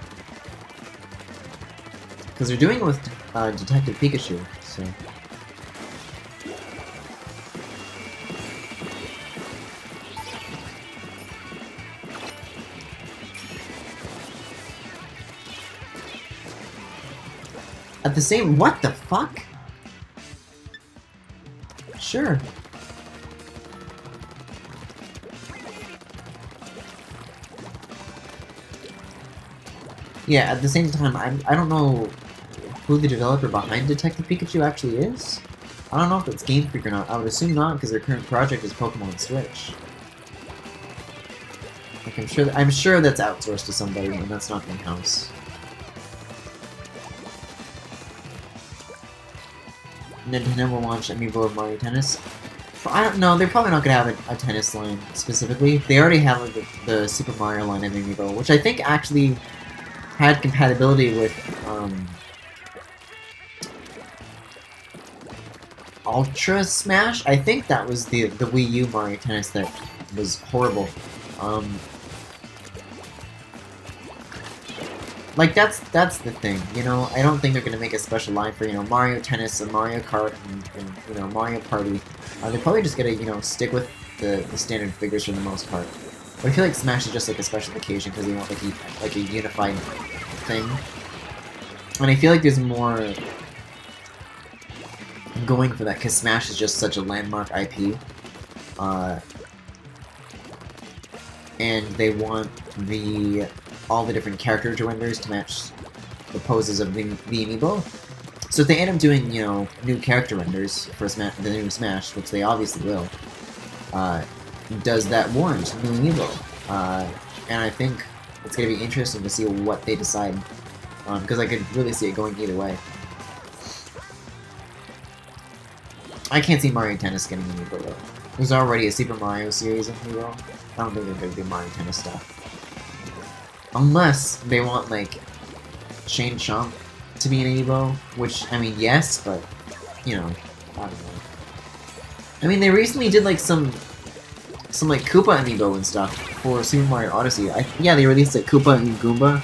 Because they're doing it with Detective Pikachu, so... At the same... What the fuck? Sure. Yeah, at the same time, I don't know who the developer behind Detective Pikachu actually is. I don't know if it's Game Freak or not. I would assume not, because their current project is Pokemon Switch. Like, I'm sure that's outsourced to somebody, and that's not in-house. Nintendo will launch Amiibo of Mario Tennis. I don't know. They're probably not gonna have a tennis line specifically. They already have the Super Mario line of amiibo, which I think actually had compatibility with Ultra Smash. I think that was the Wii U Mario Tennis that was horrible. Like that's the thing, you know. I don't think they're gonna make a special line for Mario Tennis and Mario Kart and Mario Party. They're probably just gonna stick with the standard figures for the most part. But I feel like Smash is just like a special occasion because they want like a unified thing. And I feel like there's more going for that because Smash is just such a landmark IP. And they want all the different character renders to match the poses of the amiibo. So if they end up doing, new character renders for the new Smash, which they obviously will, does that warrant new amiibo? And I think it's going to be interesting to see what they decide, because I could really see it going either way. I can't see Mario Tennis getting an amiibo though. There's already a Super Mario series amiibo. I don't think they're going to do Mario Tennis stuff. Unless they want, like, Shane Chomp to be an amiibo, which, I mean, yes, but, I don't know. I mean, they recently did, like, some like, Koopa amiibo and stuff for Super Mario Odyssey. Yeah, they released, like, Koopa and Goomba.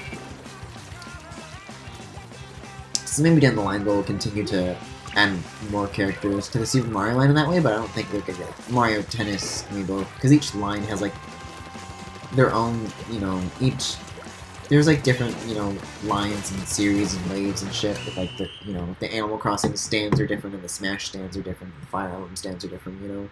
So maybe down the line they'll continue to add more characters to the Super Mario line in that way, but I don't think they're gonna get like, Mario Tennis amiibo, because each line has, like, their own, there's like different, lines and series and waves and shit. With like the Animal Crossing stands are different and the Smash stands are different. The Fire Emblem stands are different,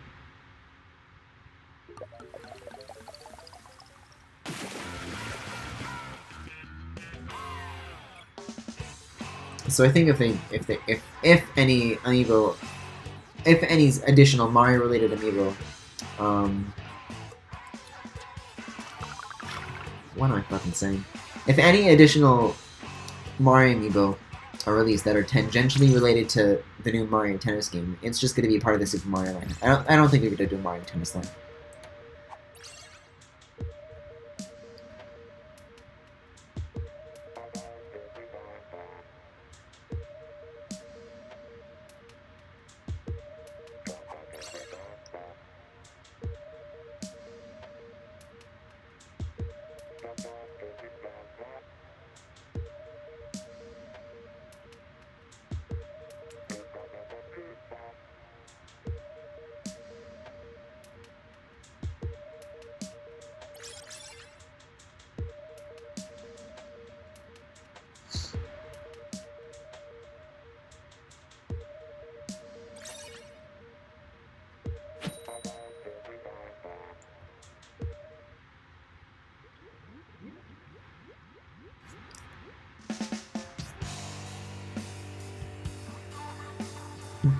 So I think if any amiibo, if any additional Mario related amiibo, what am I fucking saying? If any additional Mario amiibo are released that are tangentially related to the new Mario Tennis game, it's just going to be part of the Super Mario line. I don't think they're going to do Mario Tennis line.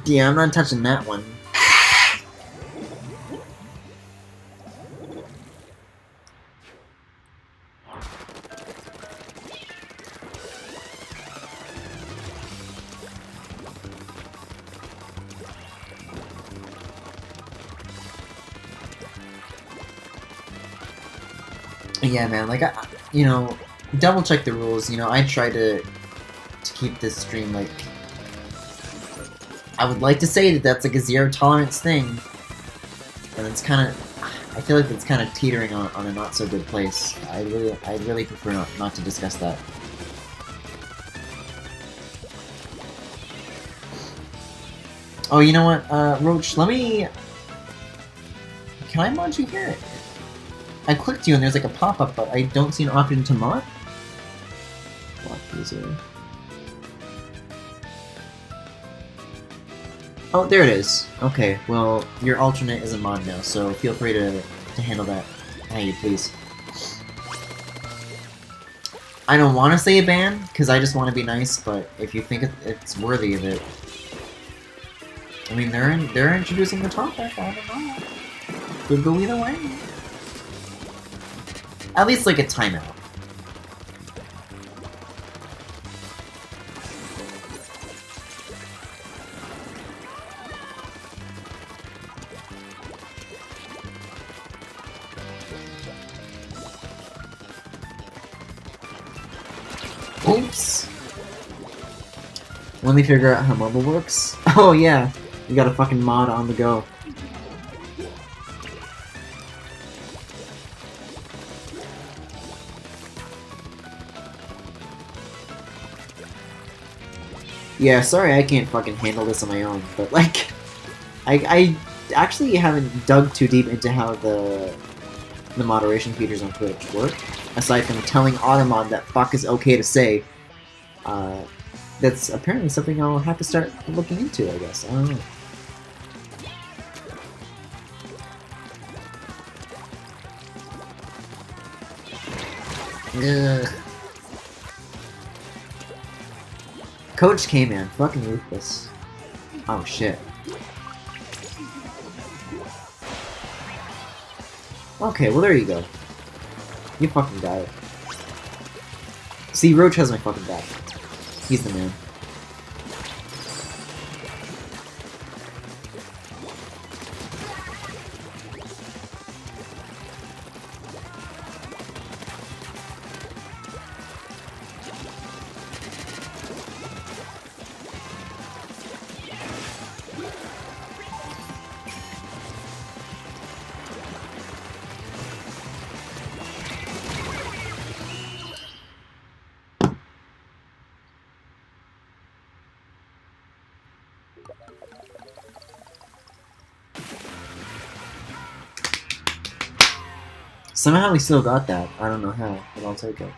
Yeah, I'm not touching that one. Yeah, man, like, double check the rules, I try to keep this stream, like, I would like to say that that's like a zero tolerance thing, but it's kind of, I feel like it's kind of teetering on a not so good place. I really prefer not to discuss that. Oh, you know what, Roach, can I mod you here? I clicked you and there's like a pop-up, but I don't see an option to mod? Block user. Oh, there it is. Okay, well, your alternate is a mod now, so feel free to handle that how you please. I don't want to say a ban, because I just want to be nice, but if you think it's worthy of it... I mean, they're introducing the topic, I don't know. Could go either way. At least, like, a timeout. Oops. Let me figure out how mobile works. Oh yeah, you got a fucking mod on the go. Yeah, sorry I can't fucking handle this on my own, but like, I actually haven't dug too deep into how the moderation features on Twitch work, aside from telling Automod that fuck is okay to say. That's apparently something I'll have to start looking into, I guess. I don't know. Ugh. Coach K-Man, fucking ruthless. Oh shit. Okay, well there you go. You fucking died. See, Roach has my fucking back. He's the man. Somehow we still got that. I don't know how, but I'll take it.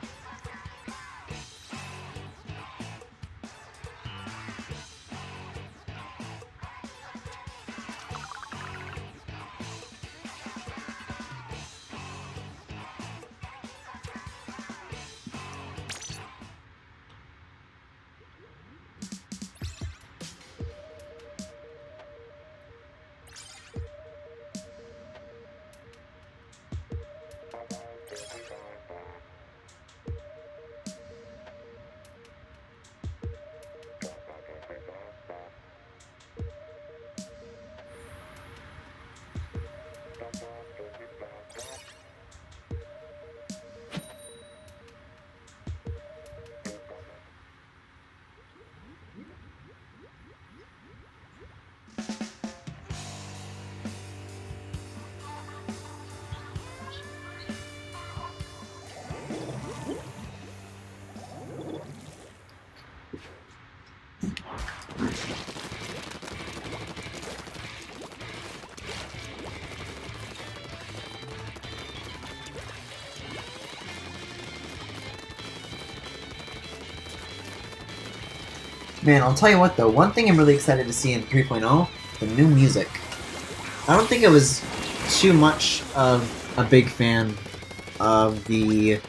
Man, I'll tell you what though, one thing I'm really excited to see in 3.0, the new music. I don't think I was too much of a big fan of the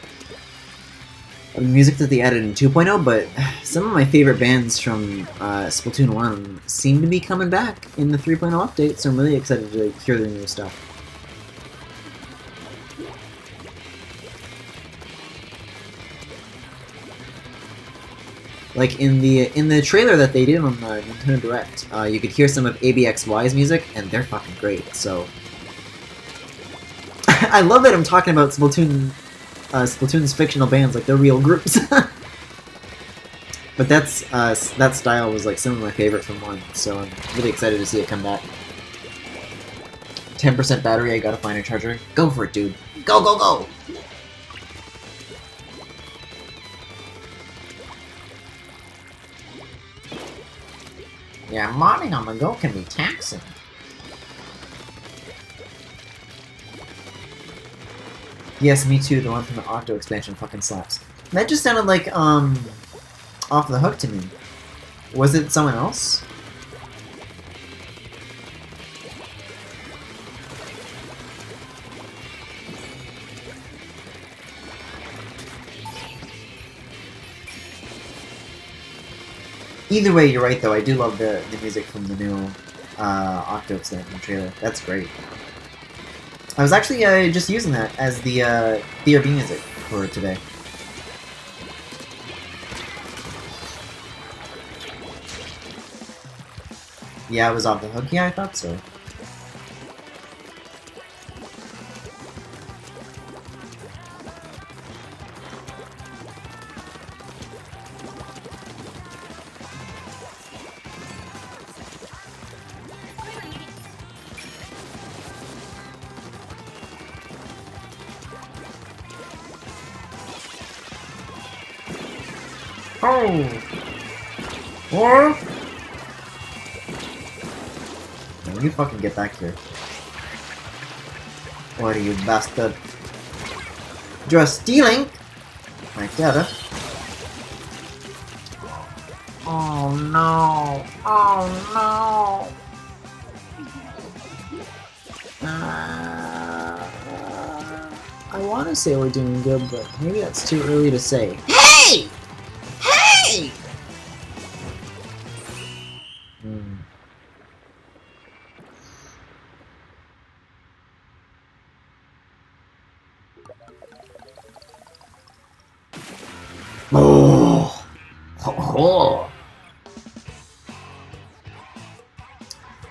music that they added in 2.0, but some of my favorite bands from Splatoon 1 seem to be coming back in the 3.0 update, so I'm really excited to hear their new stuff. Like in the trailer that they did on the Nintendo Direct, you could hear some of ABXY's music, and they're fucking great. So I love that I'm talking about Splatoon's fictional bands like they're real groups. But that style was like some of my favorite from 1, so I'm really excited to see it come back. 10% battery, I gotta find a charger. Go for it, dude. Go, go, go! Yeah, modding on the go can be taxing. Yes, me too, the one from the Octo expansion fucking slaps. That just sounded like, Off the Hook to me. Was it someone else? Either way, you're right though. I do love the music from the new Octo expansion trailer. That's great. I was actually just using that as the DRB music for today. Yeah, I was Off the Hook. Yeah, I thought so. Oh! Or? No, you fucking get back here. What are you, bastard? You're stealing? I get it. Oh no! Oh no! I want to say we're doing good, but maybe that's too early to say. Hey! Hey! Oh! Oh!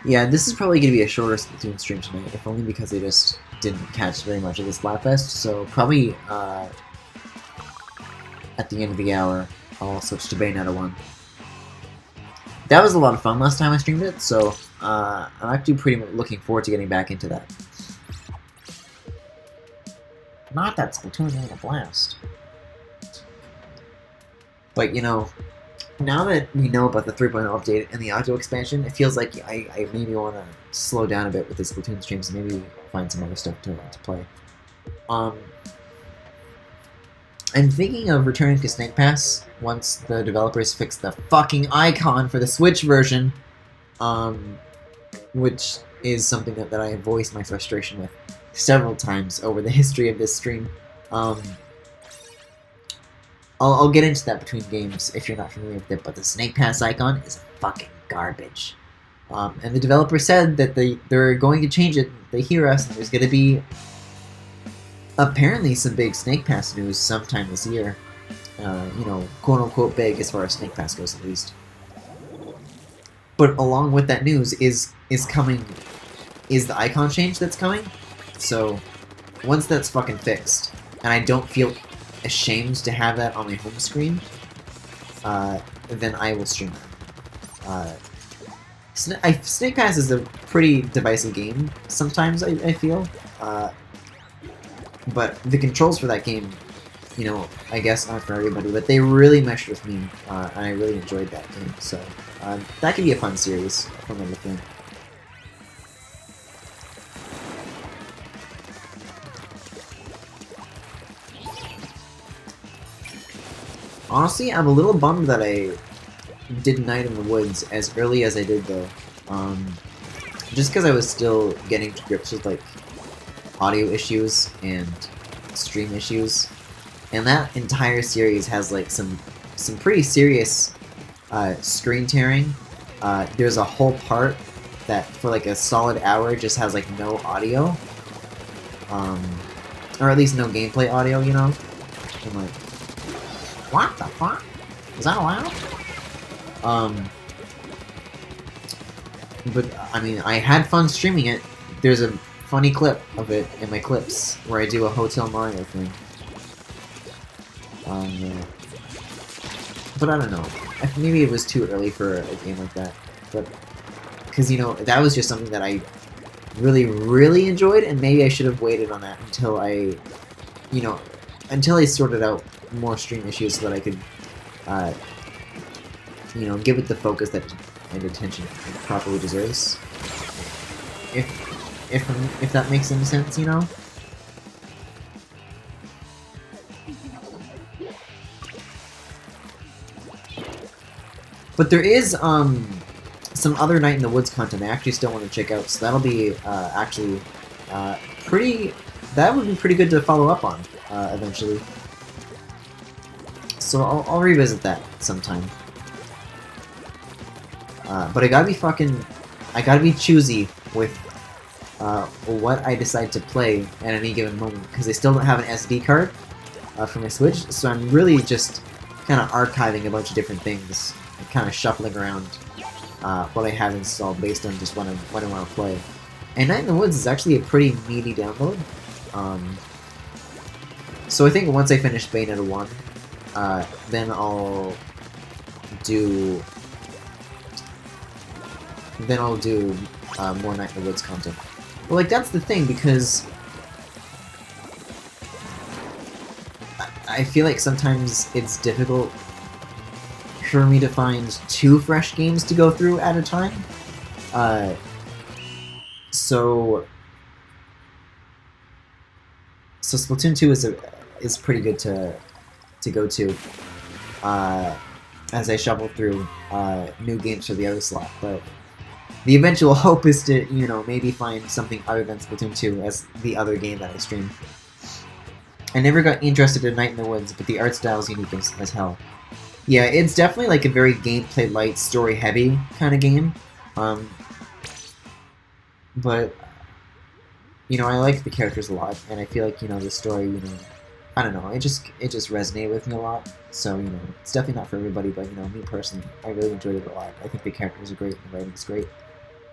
Yeah, this is probably going to be a shorter Splatoon stream tonight, if only because I just didn't catch very much of the Splatfest, so probably at the end of the hour, I'll switch to Bayonetta 1. That was a lot of fun last time I streamed it, so I'm actually pretty much looking forward to getting back into that. Not that Splatoon ain't a blast. But, you know, now that we know about the 3.0 update and the audio expansion, it feels like I maybe want to slow down a bit with the Splatoon streams and maybe find some other stuff to play. I'm thinking of returning to Snake Pass once the developers fix the fucking icon for the Switch version, which is something that I have voiced my frustration with several times over the history of this stream. I'll get into that between games if you're not familiar with it, but the Snake Pass icon is fucking garbage. And the developer said that they're going to change it. They hear us, and there's going to be apparently some big Snake Pass news sometime this year. You know, quote-unquote big as far as Snake Pass goes, at least. But along with that news is the icon change that's coming. So, once that's fucking fixed, and I don't feel ashamed to have that on my home screen, then I will stream it. Snake Pass is a pretty divisive game sometimes, I feel. But the controls for that game, you know, I guess aren't for everybody, but they really meshed with me, and I really enjoyed that game. So that could be a fun series from everything. Honestly, I'm a little bummed that I did Night in the Woods as early as I did, though. Just because I was still getting to grips with, like, audio issues and stream issues. And that entire series has, like, some pretty serious screen tearing. There's a whole part that, for, like, a solid hour just has, like, no audio. Or at least no gameplay audio, you know? I'm like, what the fuck? Is that allowed? But, I mean, I had fun streaming it. There's a funny clip of it in my clips where I do a Hotel Mario thing. But I don't know. Maybe it was too early for a game like that. But, because, you know, that was just something that I really, really enjoyed, and maybe I should have waited on that until I, you know, until I sorted out more stream issues so that I could, you know, give it the focus that and attention it properly deserves. If that makes any sense, you know. But there is some other Night in the Woods content I actually still want to check out, so that'll be actually pretty. That would be pretty good to follow up on eventually. So I'll revisit that sometime. But I gotta be choosy with what I decide to play at any given moment, because I still don't have an SD card for my Switch, so I'm really just kind of archiving a bunch of different things, and kind of shuffling around what I have installed based on just what I want to play. And Night in the Woods is actually a pretty meaty download. So I think once I finish Bayonetta 1, then I'll do more Night in the Woods content. Well, like, that's the thing, because I feel like sometimes it's difficult for me to find 2 fresh games to go through at a time. So Splatoon 2 is pretty good to go to as I shuffle through new games for the other slot. But the eventual hope is to, you know, maybe find something other than Splatoon 2 as the other game that I stream. I never got interested in Night in the Woods, but the art style is unique as hell. Yeah, it's definitely like a very gameplay light, story heavy kind of game. But you know, I like the characters a lot, and I feel like, you know, the story, you know, I don't know, it just resonated with me a lot. So, you know, it's definitely not for everybody, but, you know, me personally, I really enjoyed it a lot. I think the characters are great, the writing's great,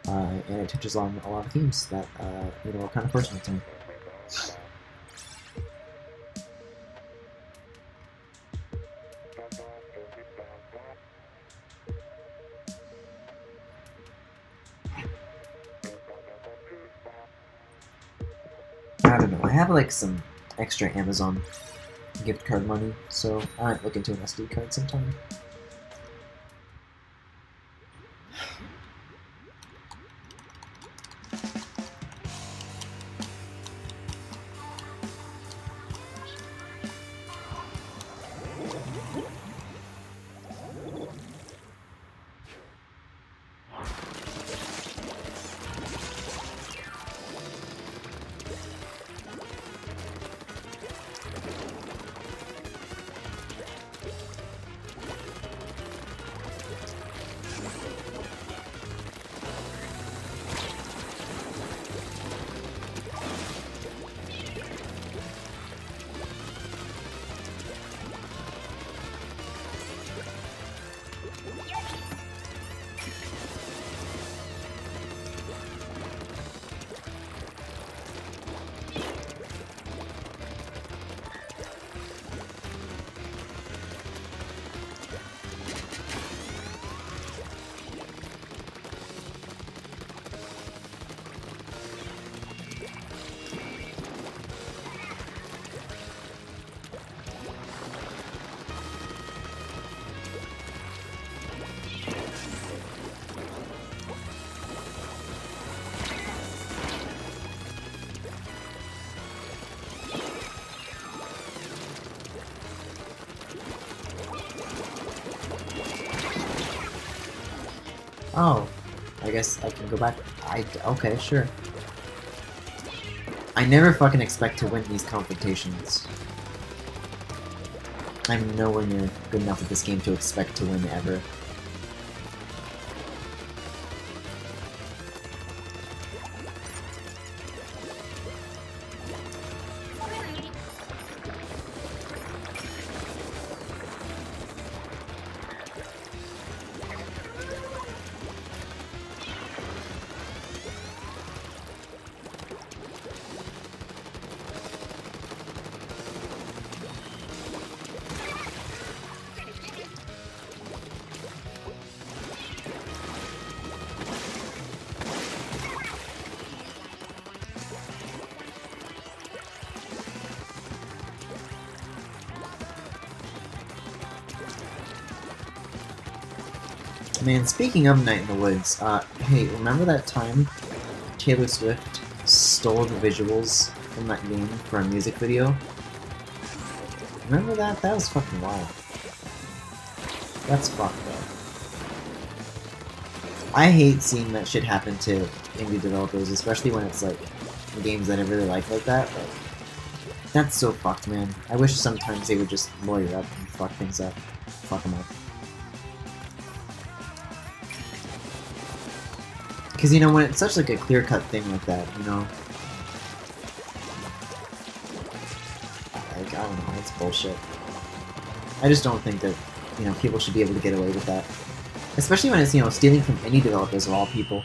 and it touches on a lot of themes that, you know, are kind of personal to me. I don't know, I have like some extra Amazon gift card money, so I might look into an SD card sometime. Oh, I guess I can go back. Okay, sure. I never fucking expect to win these confrontations. I'm nowhere near good enough at this game to expect to win ever. Man, speaking of Night in the Woods, hey, remember that time Taylor Swift stole the visuals from that game for a music video? Remember that? That was fucking wild. That's fucked up. I hate seeing that shit happen to indie developers, especially when it's like games that I really like that, but that's so fucked, man. I wish sometimes they would just lawyer up and fuck things up. Fuck them up. Because, you know, when it's such like a clear-cut thing like that, you know, like, I don't know, it's bullshit. I just don't think that, you know, people should be able to get away with that. Especially when it's, you know, stealing from indie developers of all people.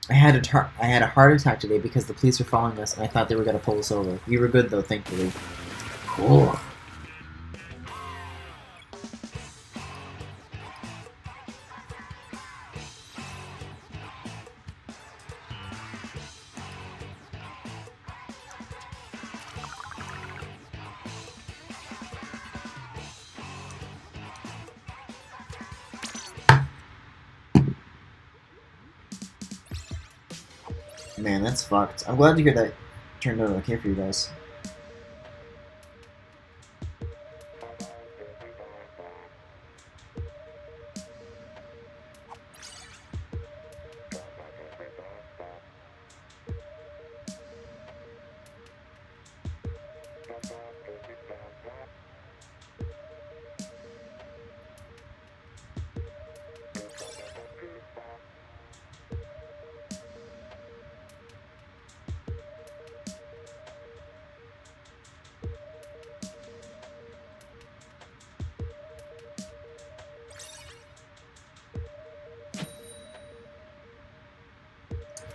I had a heart attack today because the police were following us and I thought they were going to pull us over. We were good though, thankfully. Cool. Man, that's fucked. I'm glad to hear that turned out okay for you guys.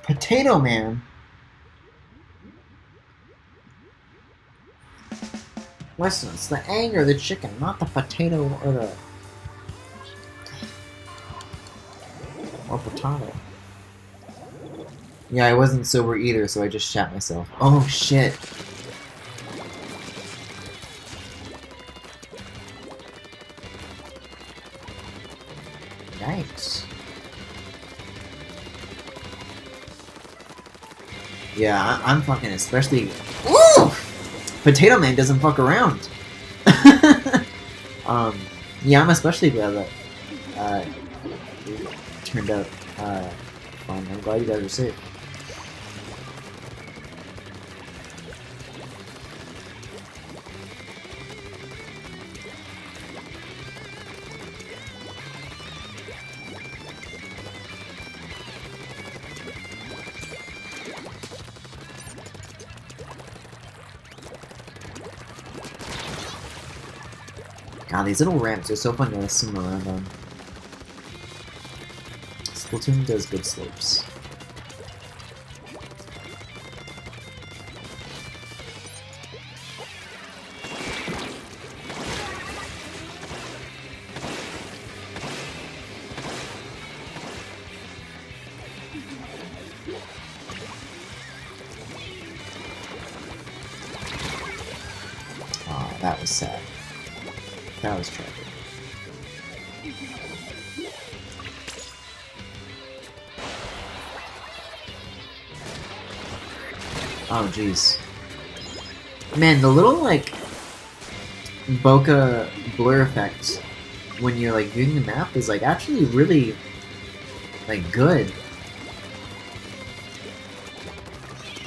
Potato Man. Listen, it's the egg or the chicken, not the potato or the potato. Yeah, I wasn't sober either, so I just shat myself. Oh shit. Yikes. Yeah, I'm fucking especially. Woo! Potato Man doesn't fuck around. Yeah, I'm especially glad that it turned out fine. I'm glad you guys are safe. God, these little ramps are so fun to swim around on. Splatoon does good slopes. Aw, that was sad. That was tragic. Oh, jeez. Man, the little, like, bokeh blur effect when you're, like, viewing the map is, like, actually really, like, good.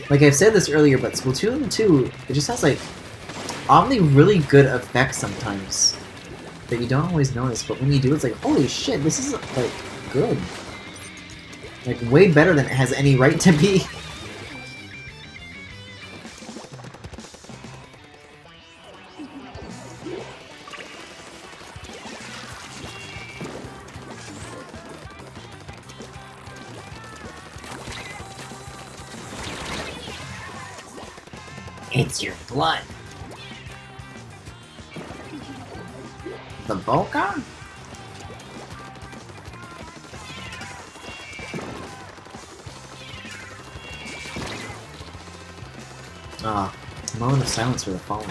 Like, I've said this earlier, but Splatoon 2, it just has, like, oddly really good effects sometimes that you don't always notice, but when you do, it's like, holy shit, this is, like, good. Like, way better than it has any right to be. It's your blood. The bokeh? Ah, moment of silence for the fallen.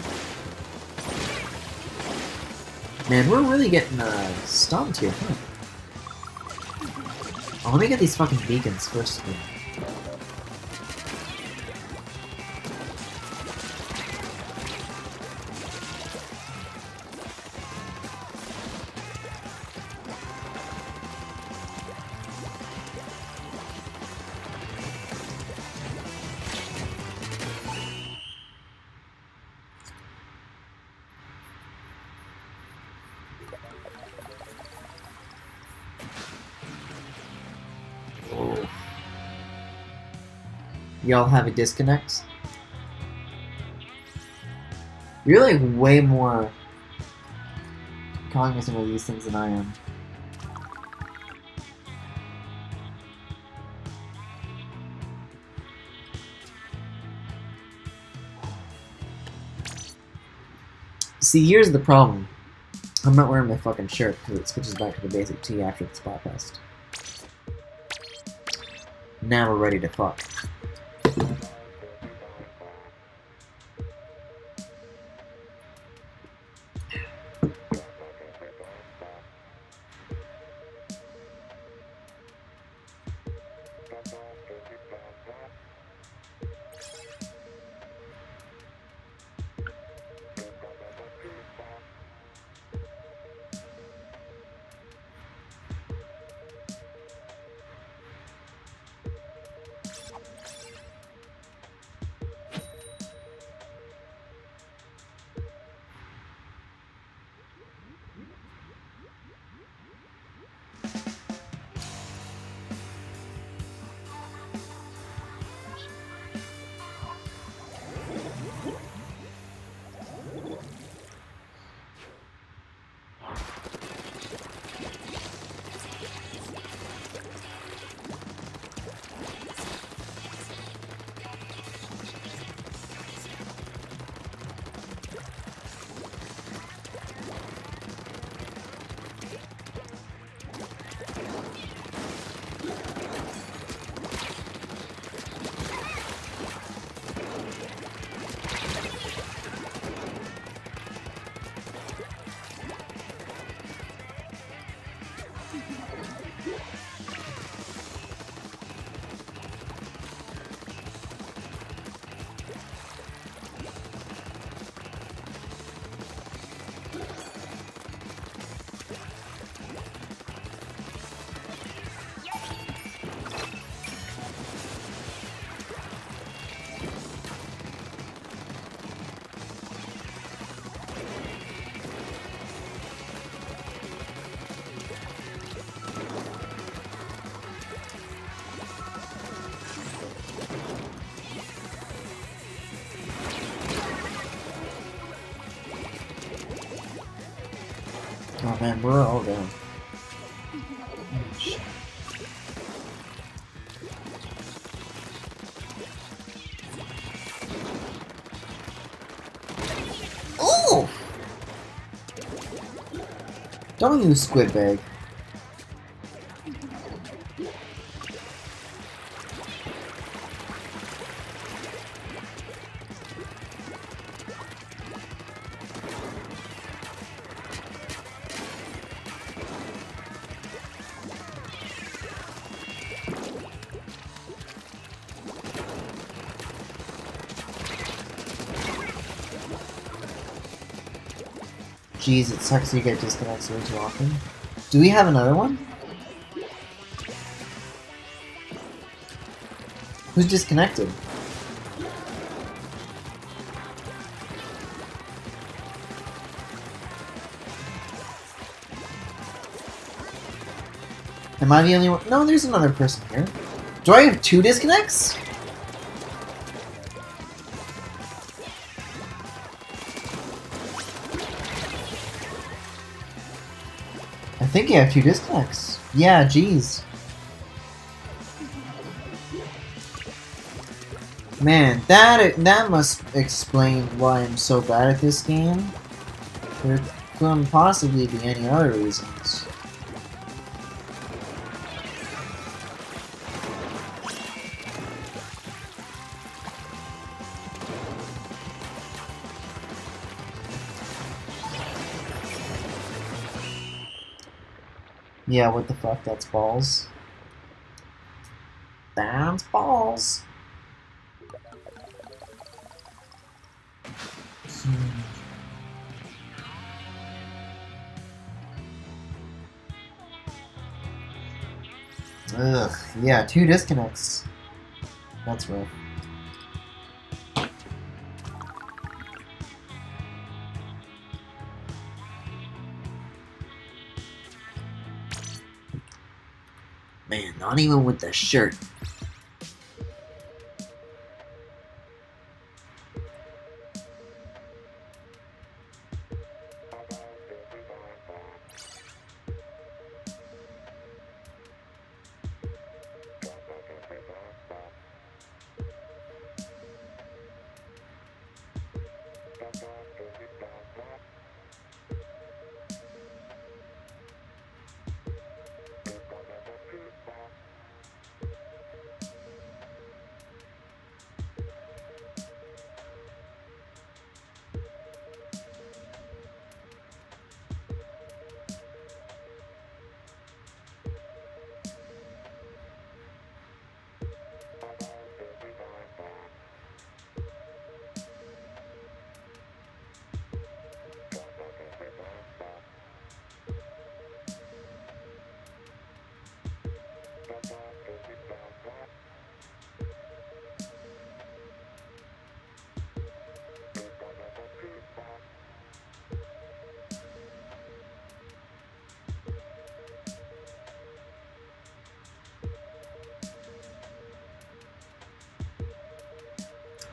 Man, we're really getting stomped here, huh? Oh, let me get these fucking beacons first. Y'all have a disconnect? You're like way more cognizant of these things than I am. See, here's the problem. I'm not wearing my fucking shirt because it switches back to the basic tee after the Splatfest. Now we're ready to fuck. Oh man, we're all down. Oh! Don't use squid bag. Jeez, it sucks you get disconnected way too often. Do we have another one? Who's disconnected? Am I the only one? No, there's another person here. Do I have 2 disconnects? I think you have 2 disconnects. Yeah, jeez. Man, that must explain why I'm so bad at this game. There couldn't possibly be any other reasons. Yeah, what the fuck? That's balls. That's balls. Ugh, yeah, 2 disconnects. That's rough. Man, not even with the shirt.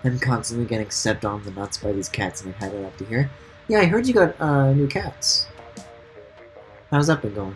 I'm constantly getting stepped on the nuts by these cats, and I've had it up to here. Yeah, I heard you got new cats. How's that been going?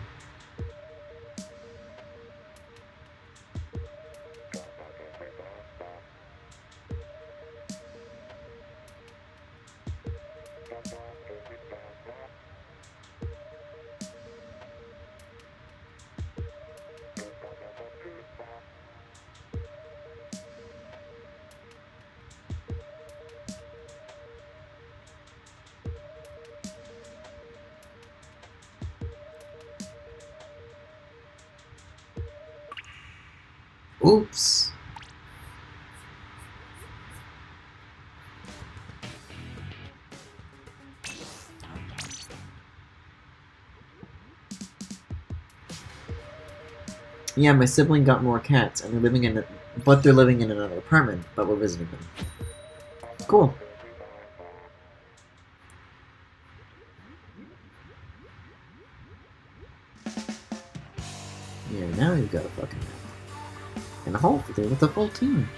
Oops. Yeah, my sibling got more cats, and they're living in but they're living in another apartment, but we're visiting them. Cool. Yeah, now you've got a fucking and a whole there with a full team.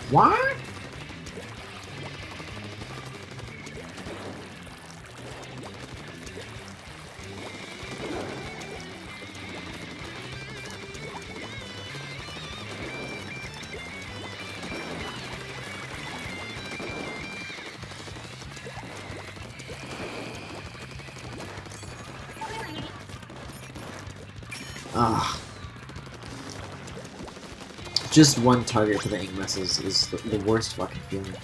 What? Ugh. Just one target for the ink messes is the worst fucking feeling.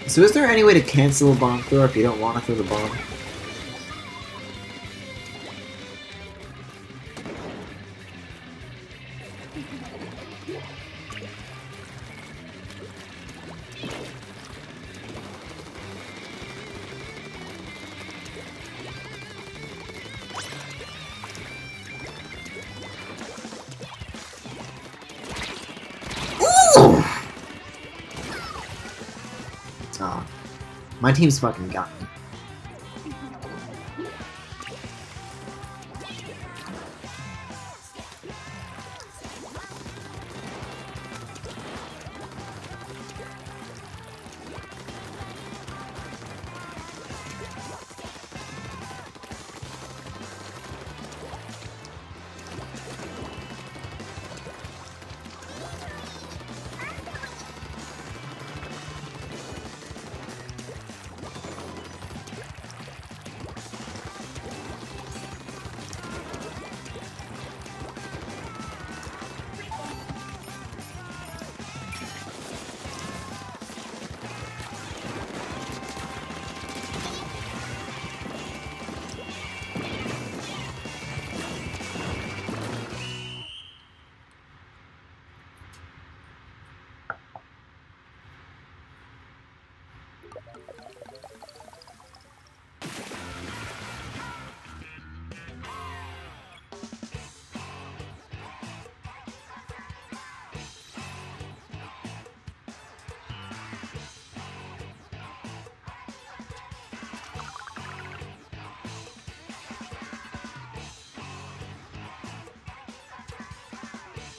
So is there any way to cancel a bomb throw if you don't want to throw the bomb? Oh, my team's fucking got me.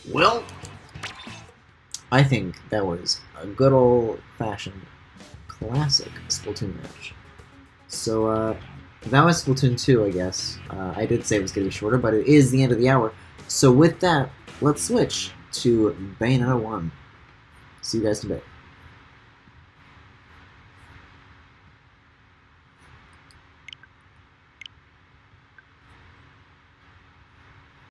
Well, I think that was a good old-fashioned classic Splatoon match. So, that was Splatoon 2, I guess. I did say it was going to be shorter, but it is the end of the hour. So with that, let's switch to Bayonetta 1. See you guys in a bit.